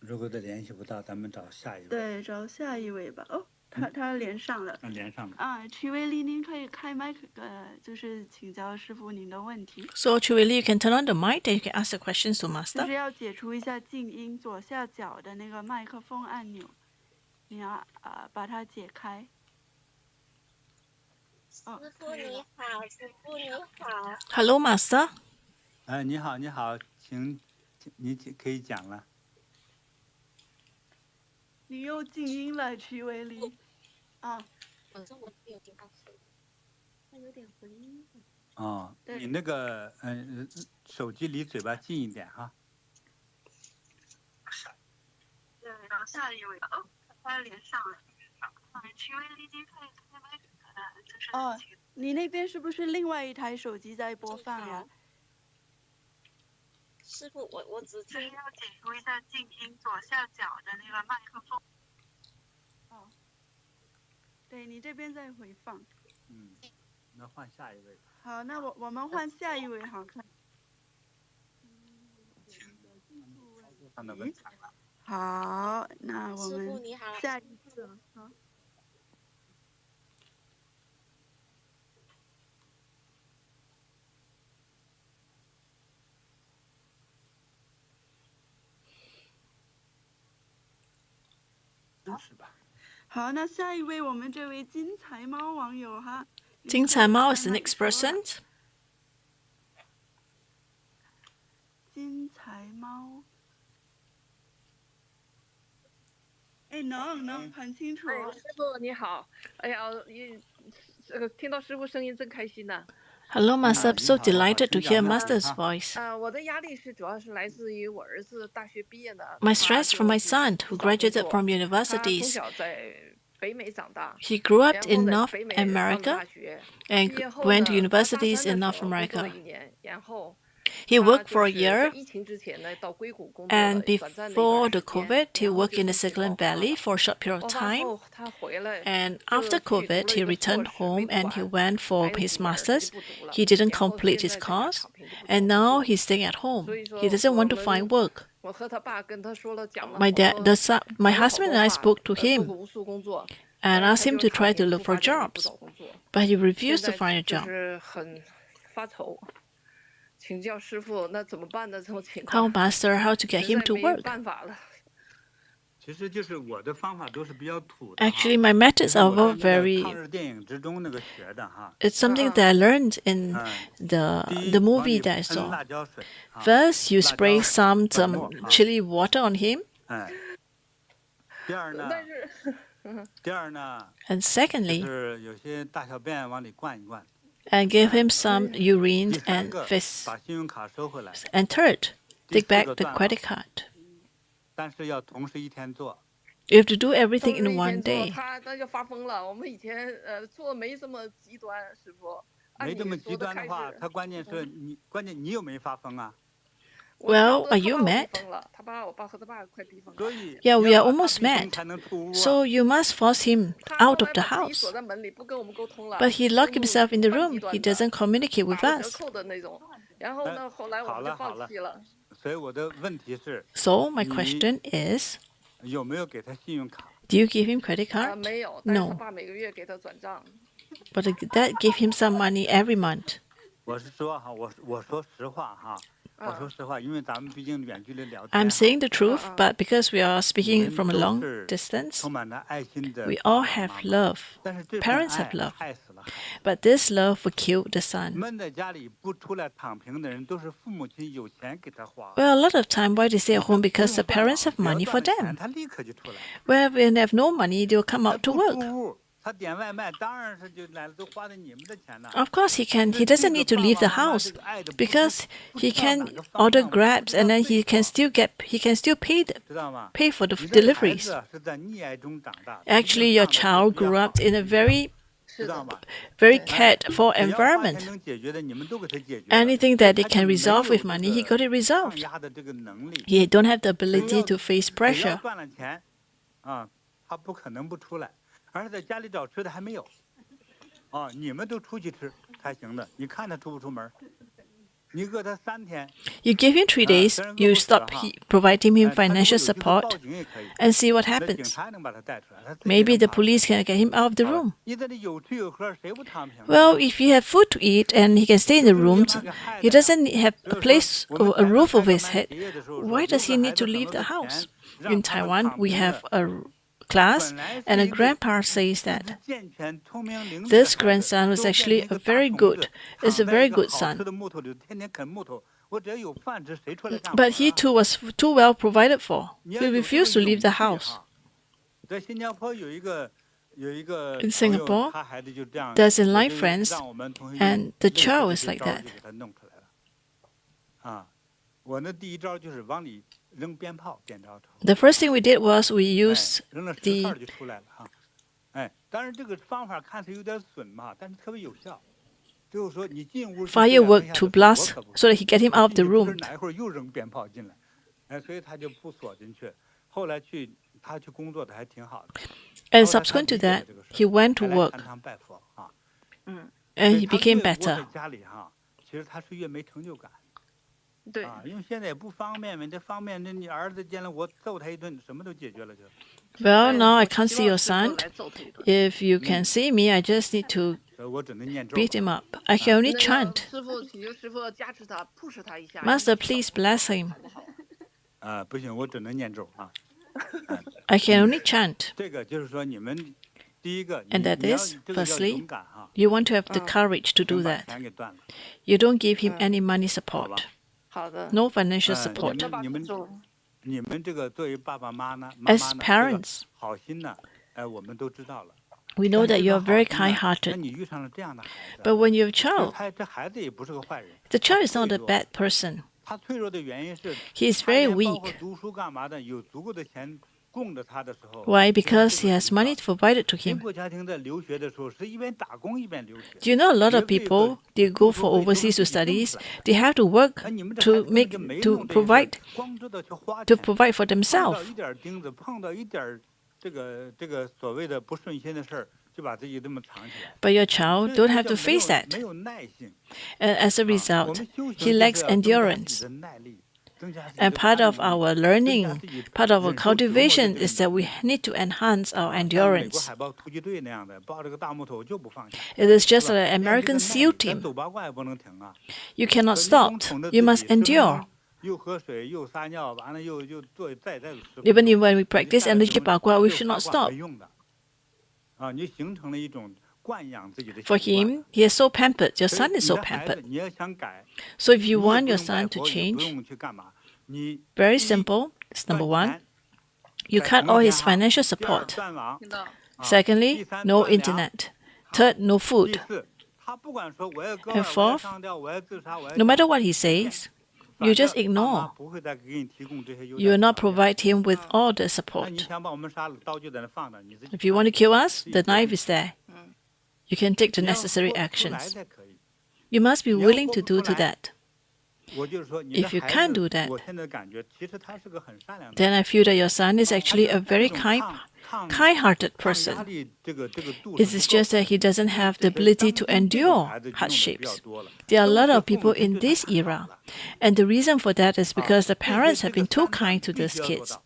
如果再联系不到，咱们找下一位。对，找下一位吧。哦，他连上了。连上了。曲伟丽，您可以开麦，就是请教师傅您的问题。So Chuili, you can turn on the mic and you can ask the questions to 就 Master. 是要解除一下静音左下角的那个麦克风按钮，你要把它解开。师傅你好，师傅你好。Hello, Master. 你好，你好，请你可以讲了。你又静音了，曲伟丽。晚上我没有听到声音，它有点回音。你那个手机离嘴巴近一点哈。对，然后下一位他连上了。曲伟丽，您可以开麦，就是。你那边是不是另外一台手机在播放呀？师傅，我只听。要解除一下静音左下角的那个麦克风。对你这边在回放。那换下一位。好，那我们换下一位好看。好，那我们下一个好。是吧？好，那下一位我们这位金财猫网友哈。金财猫 is the next person. 金财猫。能很清楚。师傅你好，哎呀，听到师傅声音真开心呐。Hello, Master. I'm so delighted to hear Master's voice. 我的压力主要是来自于我儿子大学毕业的。My stress from my son, who graduated from universities. 从小在北美长大。He grew up in North America and went to universities in North America. 然后 He worked for a year, and before the COVID, he worked in the Silicon Valley for a short period of time. And after COVID, he returned home and he went for his master's. He didn't complete his course, and now he's staying at home. He doesn't want to find work. My husband and I spoke to him and asked him to try to look for jobs, but he refused to find a job. How, Master, how to get him to work? Actually, my methods are all very... It's something that I learned in the movie that I saw. First, you spray some chili water on him. And secondly, and give him some urine and piss. And third, take back the credit card. You have to do everything in one day. Well, are you mad? Yeah, we are almost mad. So you must force him out of the house. But he locked himself in the room. He doesn't communicate with us. So my question is, do you give him credit card? No. But that gave him some money every month. I'm saying the truth, but because we are speaking from a long distance, we all have love. Parents have love. But this love will kill the son. Well, a lot of time, why they stay at home? Because the parents have money for them. Well, when they have no money, they will come out to work. Of course he can. He doesn't need to leave the house because he can order Grabs and then he can still pay for the deliveries. Actually, your child grew up in a very cared-for environment. Anything that they can resolve with money, he got it resolved. He don't have the ability to face pressure. You give him 3 days, you stop providing him financial support, and see what happens. Maybe the police can get him out of the room. Well, if you have food to eat and he can stay in the rooms, he doesn't have a place or a roof over his head, why does he need to leave the house? In Taiwan, we have a class, and a grandpa says that this grandson was actually a very good son. But he too was too well provided for. He refused to leave the house. In Singapore, there's enlightened friends, and the child is like that. The first thing we did was we used the firework to blast so that he get him out of the room. And subsequent to that, he went to work, and he became better. Well, now I can't see your son. If you can see me, I just need to beat him up. I can only chant. Master, please bless him. I can only chant. And that is, firstly, you want to have the courage to do that. You don't give him any money support. No financial support. As parents, we know that you are very kind-hearted. But when you have a child, the child is not a bad person. He is very weak. Why? Because he has money provided to him. Do you know a lot of people, they go for overseas to studies, they have to work to provide for themselves. But your child don't have to face that. And as a result, he lacks endurance. And part of our learning, part of our cultivation is that we need to enhance our endurance. It is just like an American SEAL team. You cannot stop. You must endure. Even when we practice energy bagua, we should not stop. For him, he is so pampered. Your son is so pampered. So if you want your son to change, very simple. It's number one. You cut all his financial support. Secondly, no internet. Third, no food. And fourth, no matter what he says, you just ignore. You will not provide him with all the support. If you want to kill us, the knife is there. You can take the necessary actions. You must be willing to do that. If you can't do that, then I feel that your son is actually a very kind-hearted person. It is just that he doesn't have the ability to endure hardships. There are a lot of people in this era, and the reason for that is because the parents have been too kind to these kids.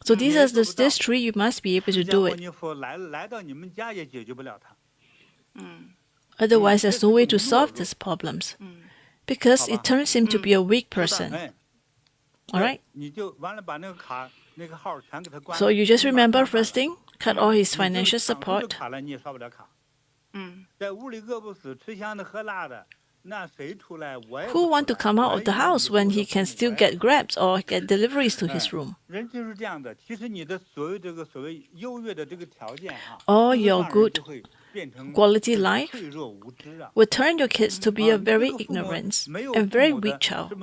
So these three, you must be able to do it. Otherwise, there's no way to solve these problems, because it turns him to be a weak person. All right? So you just remember, first thing, cut all his financial support. Who want to come out of the house when he can still get grabs or get deliveries to his room? All your good quality life will turn your kids to be a very ignorant and very weak child.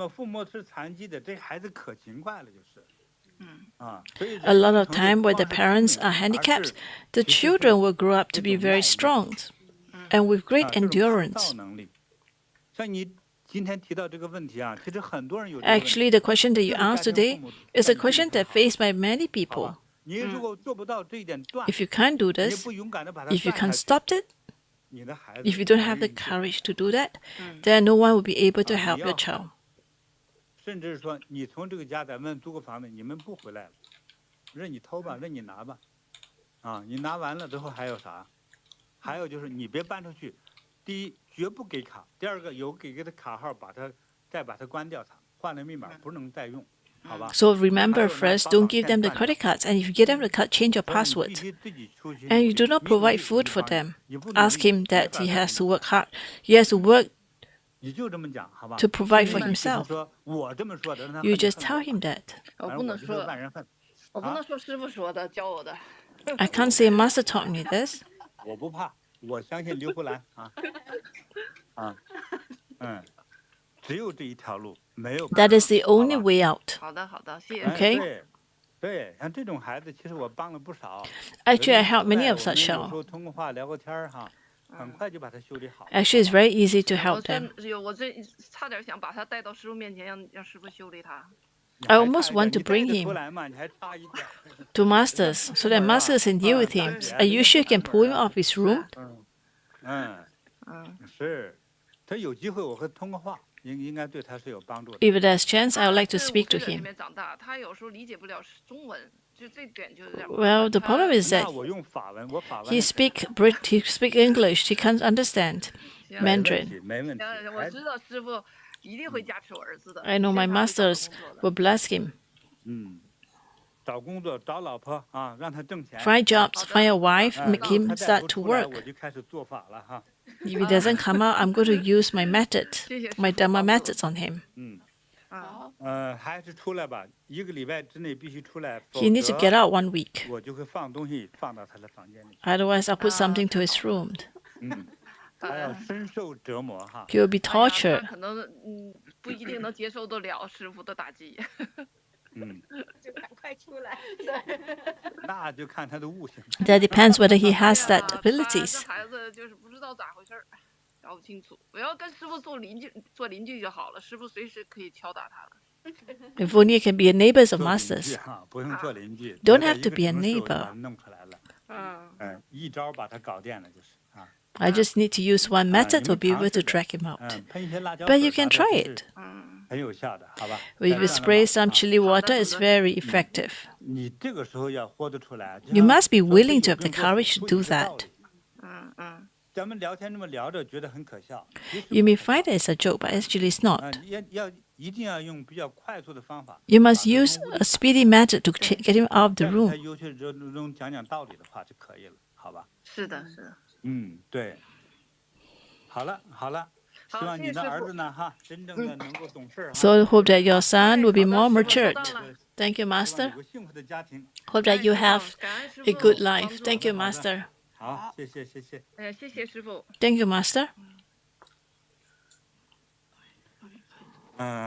A lot of time when the parents are handicapped, the children will grow up to be very strong and with great endurance. Actually, the question that you asked today is a question that faced by many people. If you can't do this, if you can't stop it, If you don't have the courage to do that, then no one will be able to help your child. 甚至说你从这个家咱们租个房子，你们不回来了，任你偷吧，任你拿吧，你拿完了之后还有啥？还有就是你别搬出去，第一绝不给卡，第二个有给的卡号再把它关掉它，换了密码不能再用。 So remember first, don't give them the credit cards, and if you get them the card, change your password. And you do not provide food for them. Ask him that he has to work hard. He has to work to provide for himself. You just tell him that. 我不能说师傅说的教我的。I can't say Master taught me this. 我不怕，我相信刘胡兰只有这一条路，没有。That is the only way out. 好的，好的，谢谢。Okay. 对，像这种孩子，其实我帮了不少。Actually, I helped many of such children. 有时候通过话聊个天很快就把他修理好。Actually, it's very easy to help them. 我这差点想把他带到师傅面前，让师傅修理他。I almost want to bring him to Masters so that Masters can deal with him. Are you sure you can pull him off his room? 是，他有机会我会通过话。 应该对他是有帮助的。 If there's chance, I would like to speak to him. 长大，他有时候理解不了中文，就这点就让。Well, the problem is that he speak English. He can't understand Mandarin. 没问题。我知道师傅一定会加持我儿子的。I know my masters will bless him. 找工作，找老婆让他挣钱。 Find jobs, find a wife, make him start to work. 我就开始做法了 If it doesn't come out, I'm going to use my method, my Dharma methods on him. 还是出来吧，1个礼拜之内必须出来。 He needs to get out 1 week. 我就会放东西放到他的房间里。 Otherwise, I'll put something to his room. 他要深受折磨He will be tortured. 可能不一定能接受得了师傅的打击。就赶快出来。那就看他的悟性。 That depends whether he has that abilities. 孩子就是不知道咋回事儿，搞不清楚。我要跟师傅做邻居就好了，师傅随时可以敲打他的。If only you can be a neighbors of masters. 不用做邻居。 Don't have to be a neighbor. 弄出来了。一招把他搞定了就是。 I just need to use one method to be able to drag him out. But you can try it. 很有效的，好吧？ If you spray some chili water, it's very effective. 你这个时候要活得出来。 You must be willing to have the courage to do that. 咱们聊天这么聊着，觉得很可笑。 You may find it as a joke, but actually it's not. 一定要用比较快速的方法。 You must use a speedy method to get him out of the room. 在游戏中讲道理的话就可以了，好吧？是的，是的。对。好了。希望你的儿子呢，真正的能够懂事。 So hope that your son will be more matured. Thank you, Master. Hope that you have a good life. Thank you, Master. 好，谢谢。谢谢师傅。 Thank you, Master.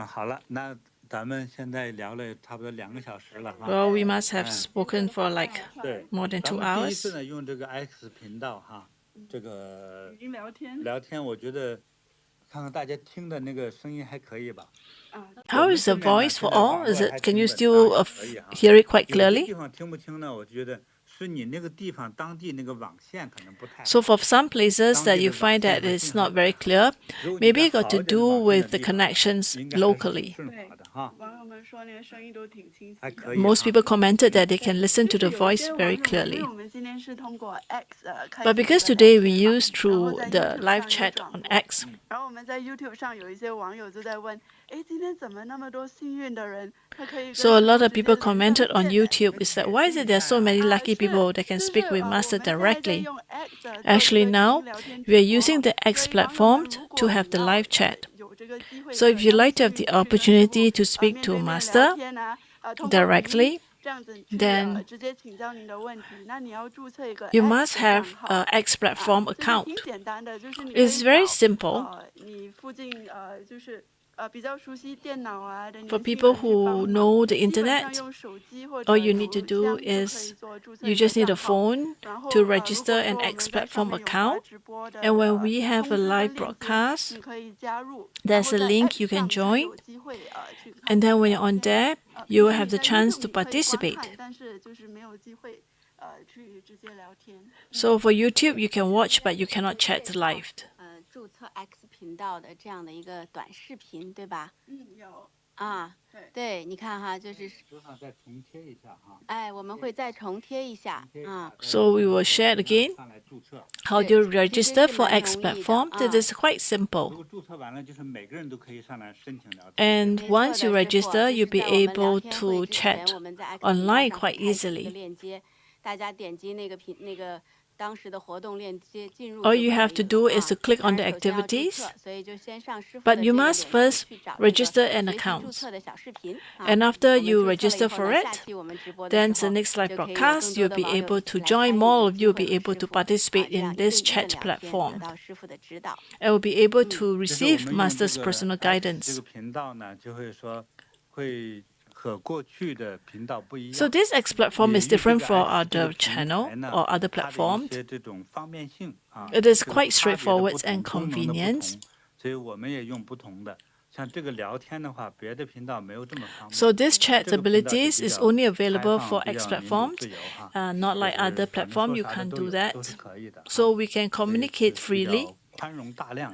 好了，那咱们现在聊了差不多2个小时了。Well, we must have spoken for like more than 2 hours. 第一次呢，用这个 X 频道这个语音聊天，我觉得。 看看大家听的那个声音还可以吧？ How is the voice for all? Is it? Can you still hear it quite clearly? 地方听不清呢？我觉得是你那个地方当地那个网线可能不太。 So for some places that you find that it's not very clear, maybe it got to do with the connections locally. Most people commented that they can listen to the voice very clearly. But because today we use through the live chat on X, 然后我们在 YouTube 上有一些网友就在问，今天怎么那么多幸运的人？他可以。 So a lot of people commented on YouTube is that why is it there are so many lucky people that can speak with Master directly? Actually now, we are using the X platform to have the live chat. So if you'd like to have the opportunity to speak to Master directly, then you must have an XPlatform account. It's very simple. For people who know the internet, all you need to do is you just need a phone to register an XPlatform account. And when we have a live broadcast, there's a link you can join. And then when you're on there, you will have the chance to participate. So for YouTube, you can watch, but you cannot chat live. 注册 X 频道的这样的一个短视频，对吧？有。对，你看哈，就是。再重贴一下哈。哎，我们会再重贴一下啊。So we will share it again. How do you register for XPlatform? That is quite simple. And once you register, you'll be able to chat online quite easily. All you have to do is to click on the activities, but you must first register an account. And after you register for it, then the next live broadcast, you'll be able to join, more of you will be able to participate in this chat platform. And will be able to receive Master's personal guidance. So this X platform is different from other channel or other platforms. It is quite straightforward and convenient. So this chat abilities is only available for X platforms, not like other platforms. You can't do that. So we can communicate freely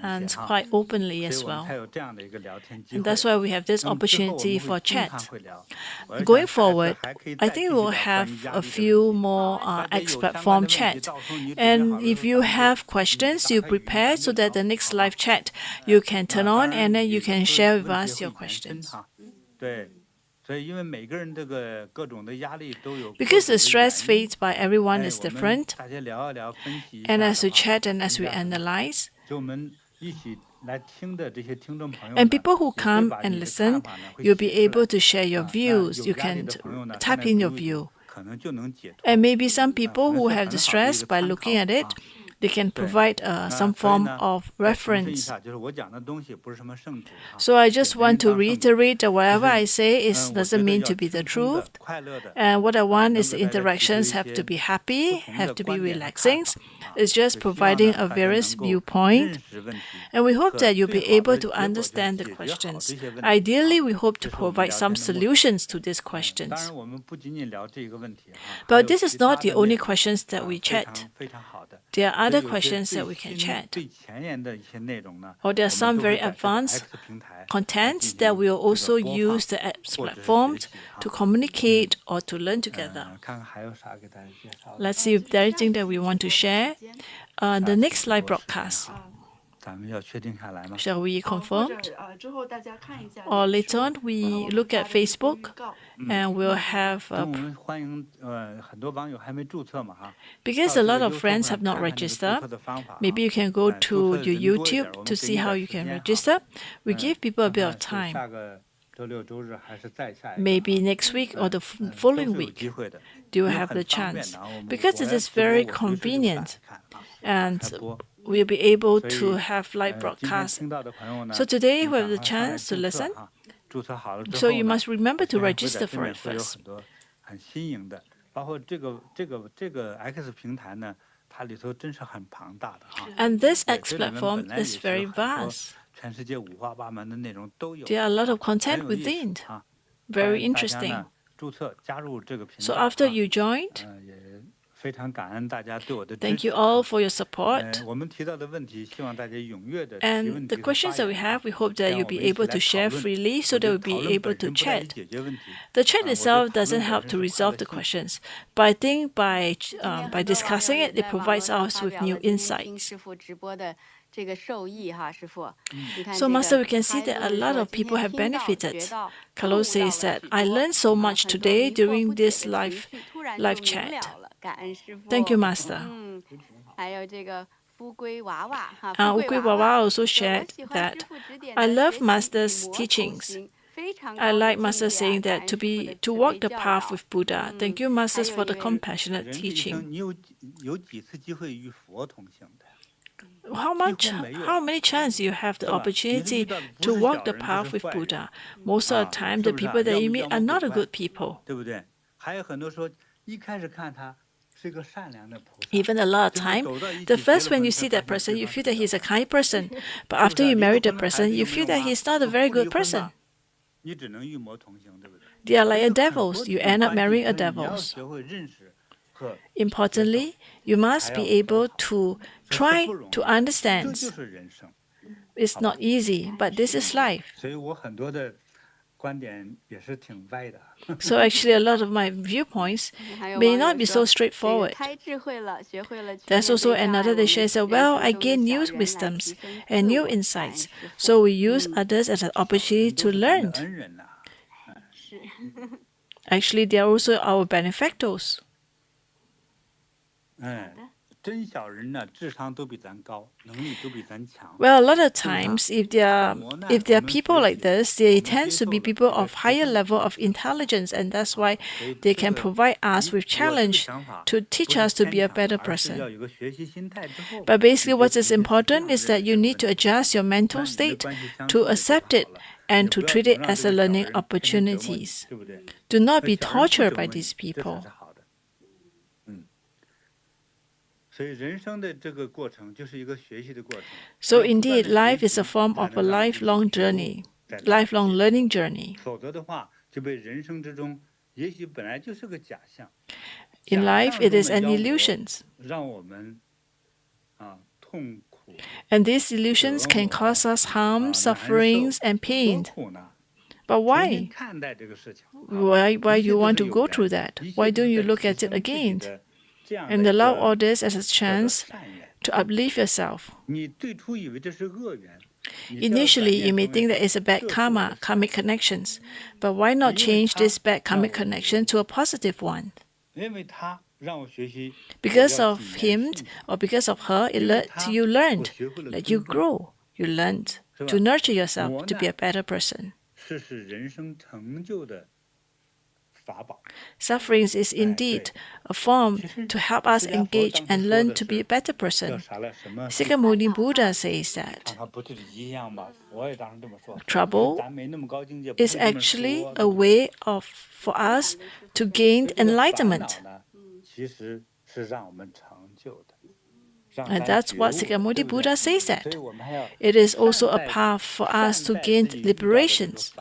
and quite openly as well. And that's why we have this opportunity for chat. Going forward, I think we'll have a few more X platform chat. And if you have questions, you prepare so that the next live chat you can turn on and then you can share with us your questions. Because the stress faced by everyone is different, and as we chat and as we analyze, and people who come and listen, you'll be able to share your views. You can type in your view. And maybe some people who have the stress, by looking at it, they can provide some form of reference. So I just want to reiterate that whatever I say doesn't mean to be the truth. And what I want is the interactions have to be happy, have to be relaxing. It's just providing a various viewpoint. And we hope that you'll be able to understand the questions. Ideally, we hope to provide some solutions to these questions. But this is not the only questions that we chat. There are other questions that we can chat. Or there are some very advanced contents that we'll also use the apps platforms to communicate or to learn together. Let's see if there's anything that we want to share. The next live broadcast. Shall we confirm? Or later on, we look at Facebook and we'll have... because a lot of friends have not registered, maybe you can go to your YouTube to see how you can register. We give people a bit of time. Maybe next week or the following week, you will have the chance. Because it is very convenient. And we'll be able to have live broadcasts. So today we have the chance to listen. So you must remember to register for it first. And this X platform is very vast. There are a lot of content within. Very interesting. So after you joined, thank you all for your support. And the questions that we have, we hope that you'll be able to share freely so that we'll be able to chat. The chat itself doesn't help to resolve the questions, but I think by discussing it, it provides us with new insights. So, Master, we can see that a lot of people have benefited. Carlos says that I learned so much today during this live chat. Thank you, Master. Ukui Wawa also shared that I love Master's teachings. I like Master saying that to walk the path with Buddha. Thank you, Masters, for the compassionate teaching. How many chances you have the opportunity to walk the path with Buddha? Most of the time, the people that you meet are not a good people. Even a lot of time, the first when you see that person, you feel that he's a kind person. But after you marry the person, you feel that he's not a very good person. They are like a devils. You end up marrying a devils. importantly, you must be able to try to understand. It's not easy, but this is life. So actually, a lot of my viewpoints may not be so straightforward. There's also another that says, well, I gain new wisdoms and new insights, so we use others as an opportunity to learn. Actually, they are also our benefactors. Well, a lot of times, if there are people like this, they tend to be people of higher level of intelligence, and that's why they can provide us with challenge to teach us to be a better person. But basically, what is important is that you need to adjust your mental state to accept it and to treat it as a learning opportunities. Do not be tortured by these people. So indeed, life is a form of a lifelong journey, lifelong learning journey. In life, it is an illusion. And these illusions can cause us harm, sufferings, and pain. But why? Why you want to go through that? Why don't you look at it again and allow all this as a chance to uplift yourself? Initially, you may think that it's a bad karma, karmic connections. But why not change this bad karmic connection to a positive one? Because of him or because of her, you learned that you grow. You learned to nurture yourself to be a better person. Suffering is indeed a form to help us engage and learn to be a better person. Shakyamuni Buddha says that trouble is actually a way for us to gain enlightenment. And that's what Shakyamuni Buddha says that. It is also a path for us to gain liberations.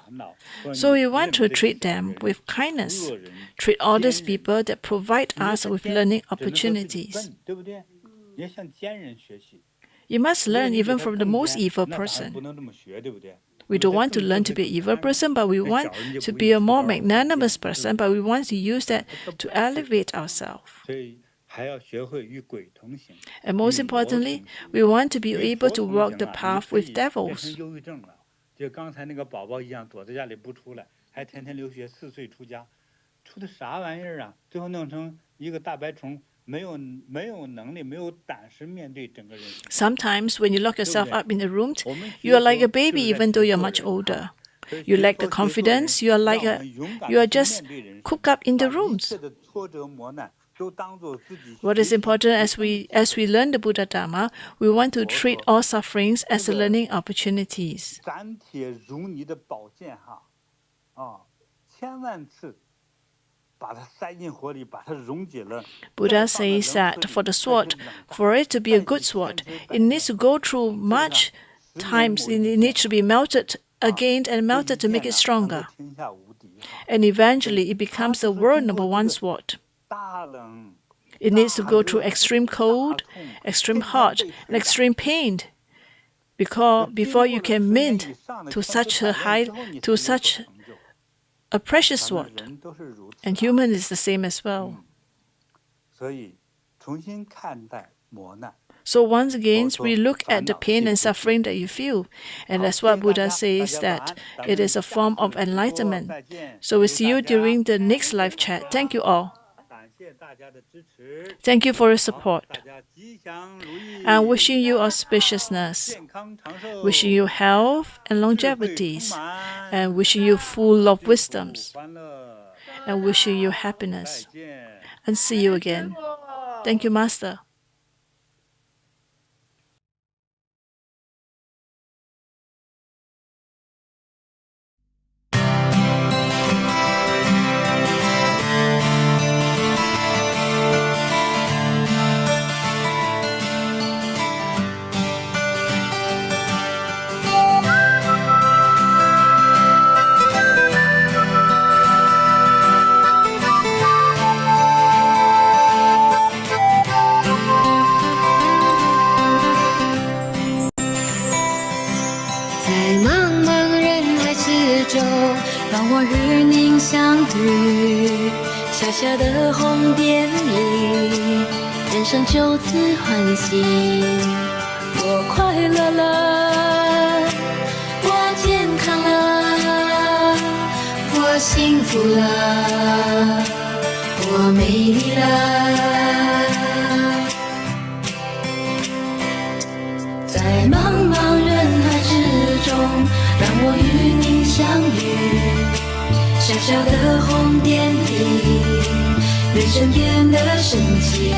So we want to treat them with kindness. Treat all these people that provide us with learning opportunities. You must learn even from the most evil person. We don't want to learn to be an evil person, but we want to be a more magnanimous person, but we want to use that to elevate ourselves. And most importantly, we want to be able to walk the path with devils. Sometimes when you lock yourself up in a room, you are like a baby even though you're much older. You lack the confidence, you are just cooped up in the rooms. What is important as we learn the Buddha Dharma, we want to treat all sufferings as learning opportunities. Buddha says that for the sword, for it to be a good sword, it needs to go through much times. It needs to be melted again and melted to make it stronger. And eventually it becomes the world #1 sword. It needs to go through extreme cold, extreme hot, and extreme pain before you can mint to such a precious sword. And human is the same as well. So once again, we look at the pain and suffering that you feel. And that's what Buddha says, that it is a form of enlightenment. So we'll see you during the next live chat. Thank you all. Thank you for your support. I'm wishing you auspiciousness, wishing you health and longevities, and wishing you full of wisdoms, and wishing you happiness. And see you again. Thank you, Master. 我与您相遇，小小的红点里，人生就此欢喜。我快乐了，我健康了，我幸福了，我美丽了。在茫茫人海之中，让我与您相遇，小小的红点里，人生变得神奇。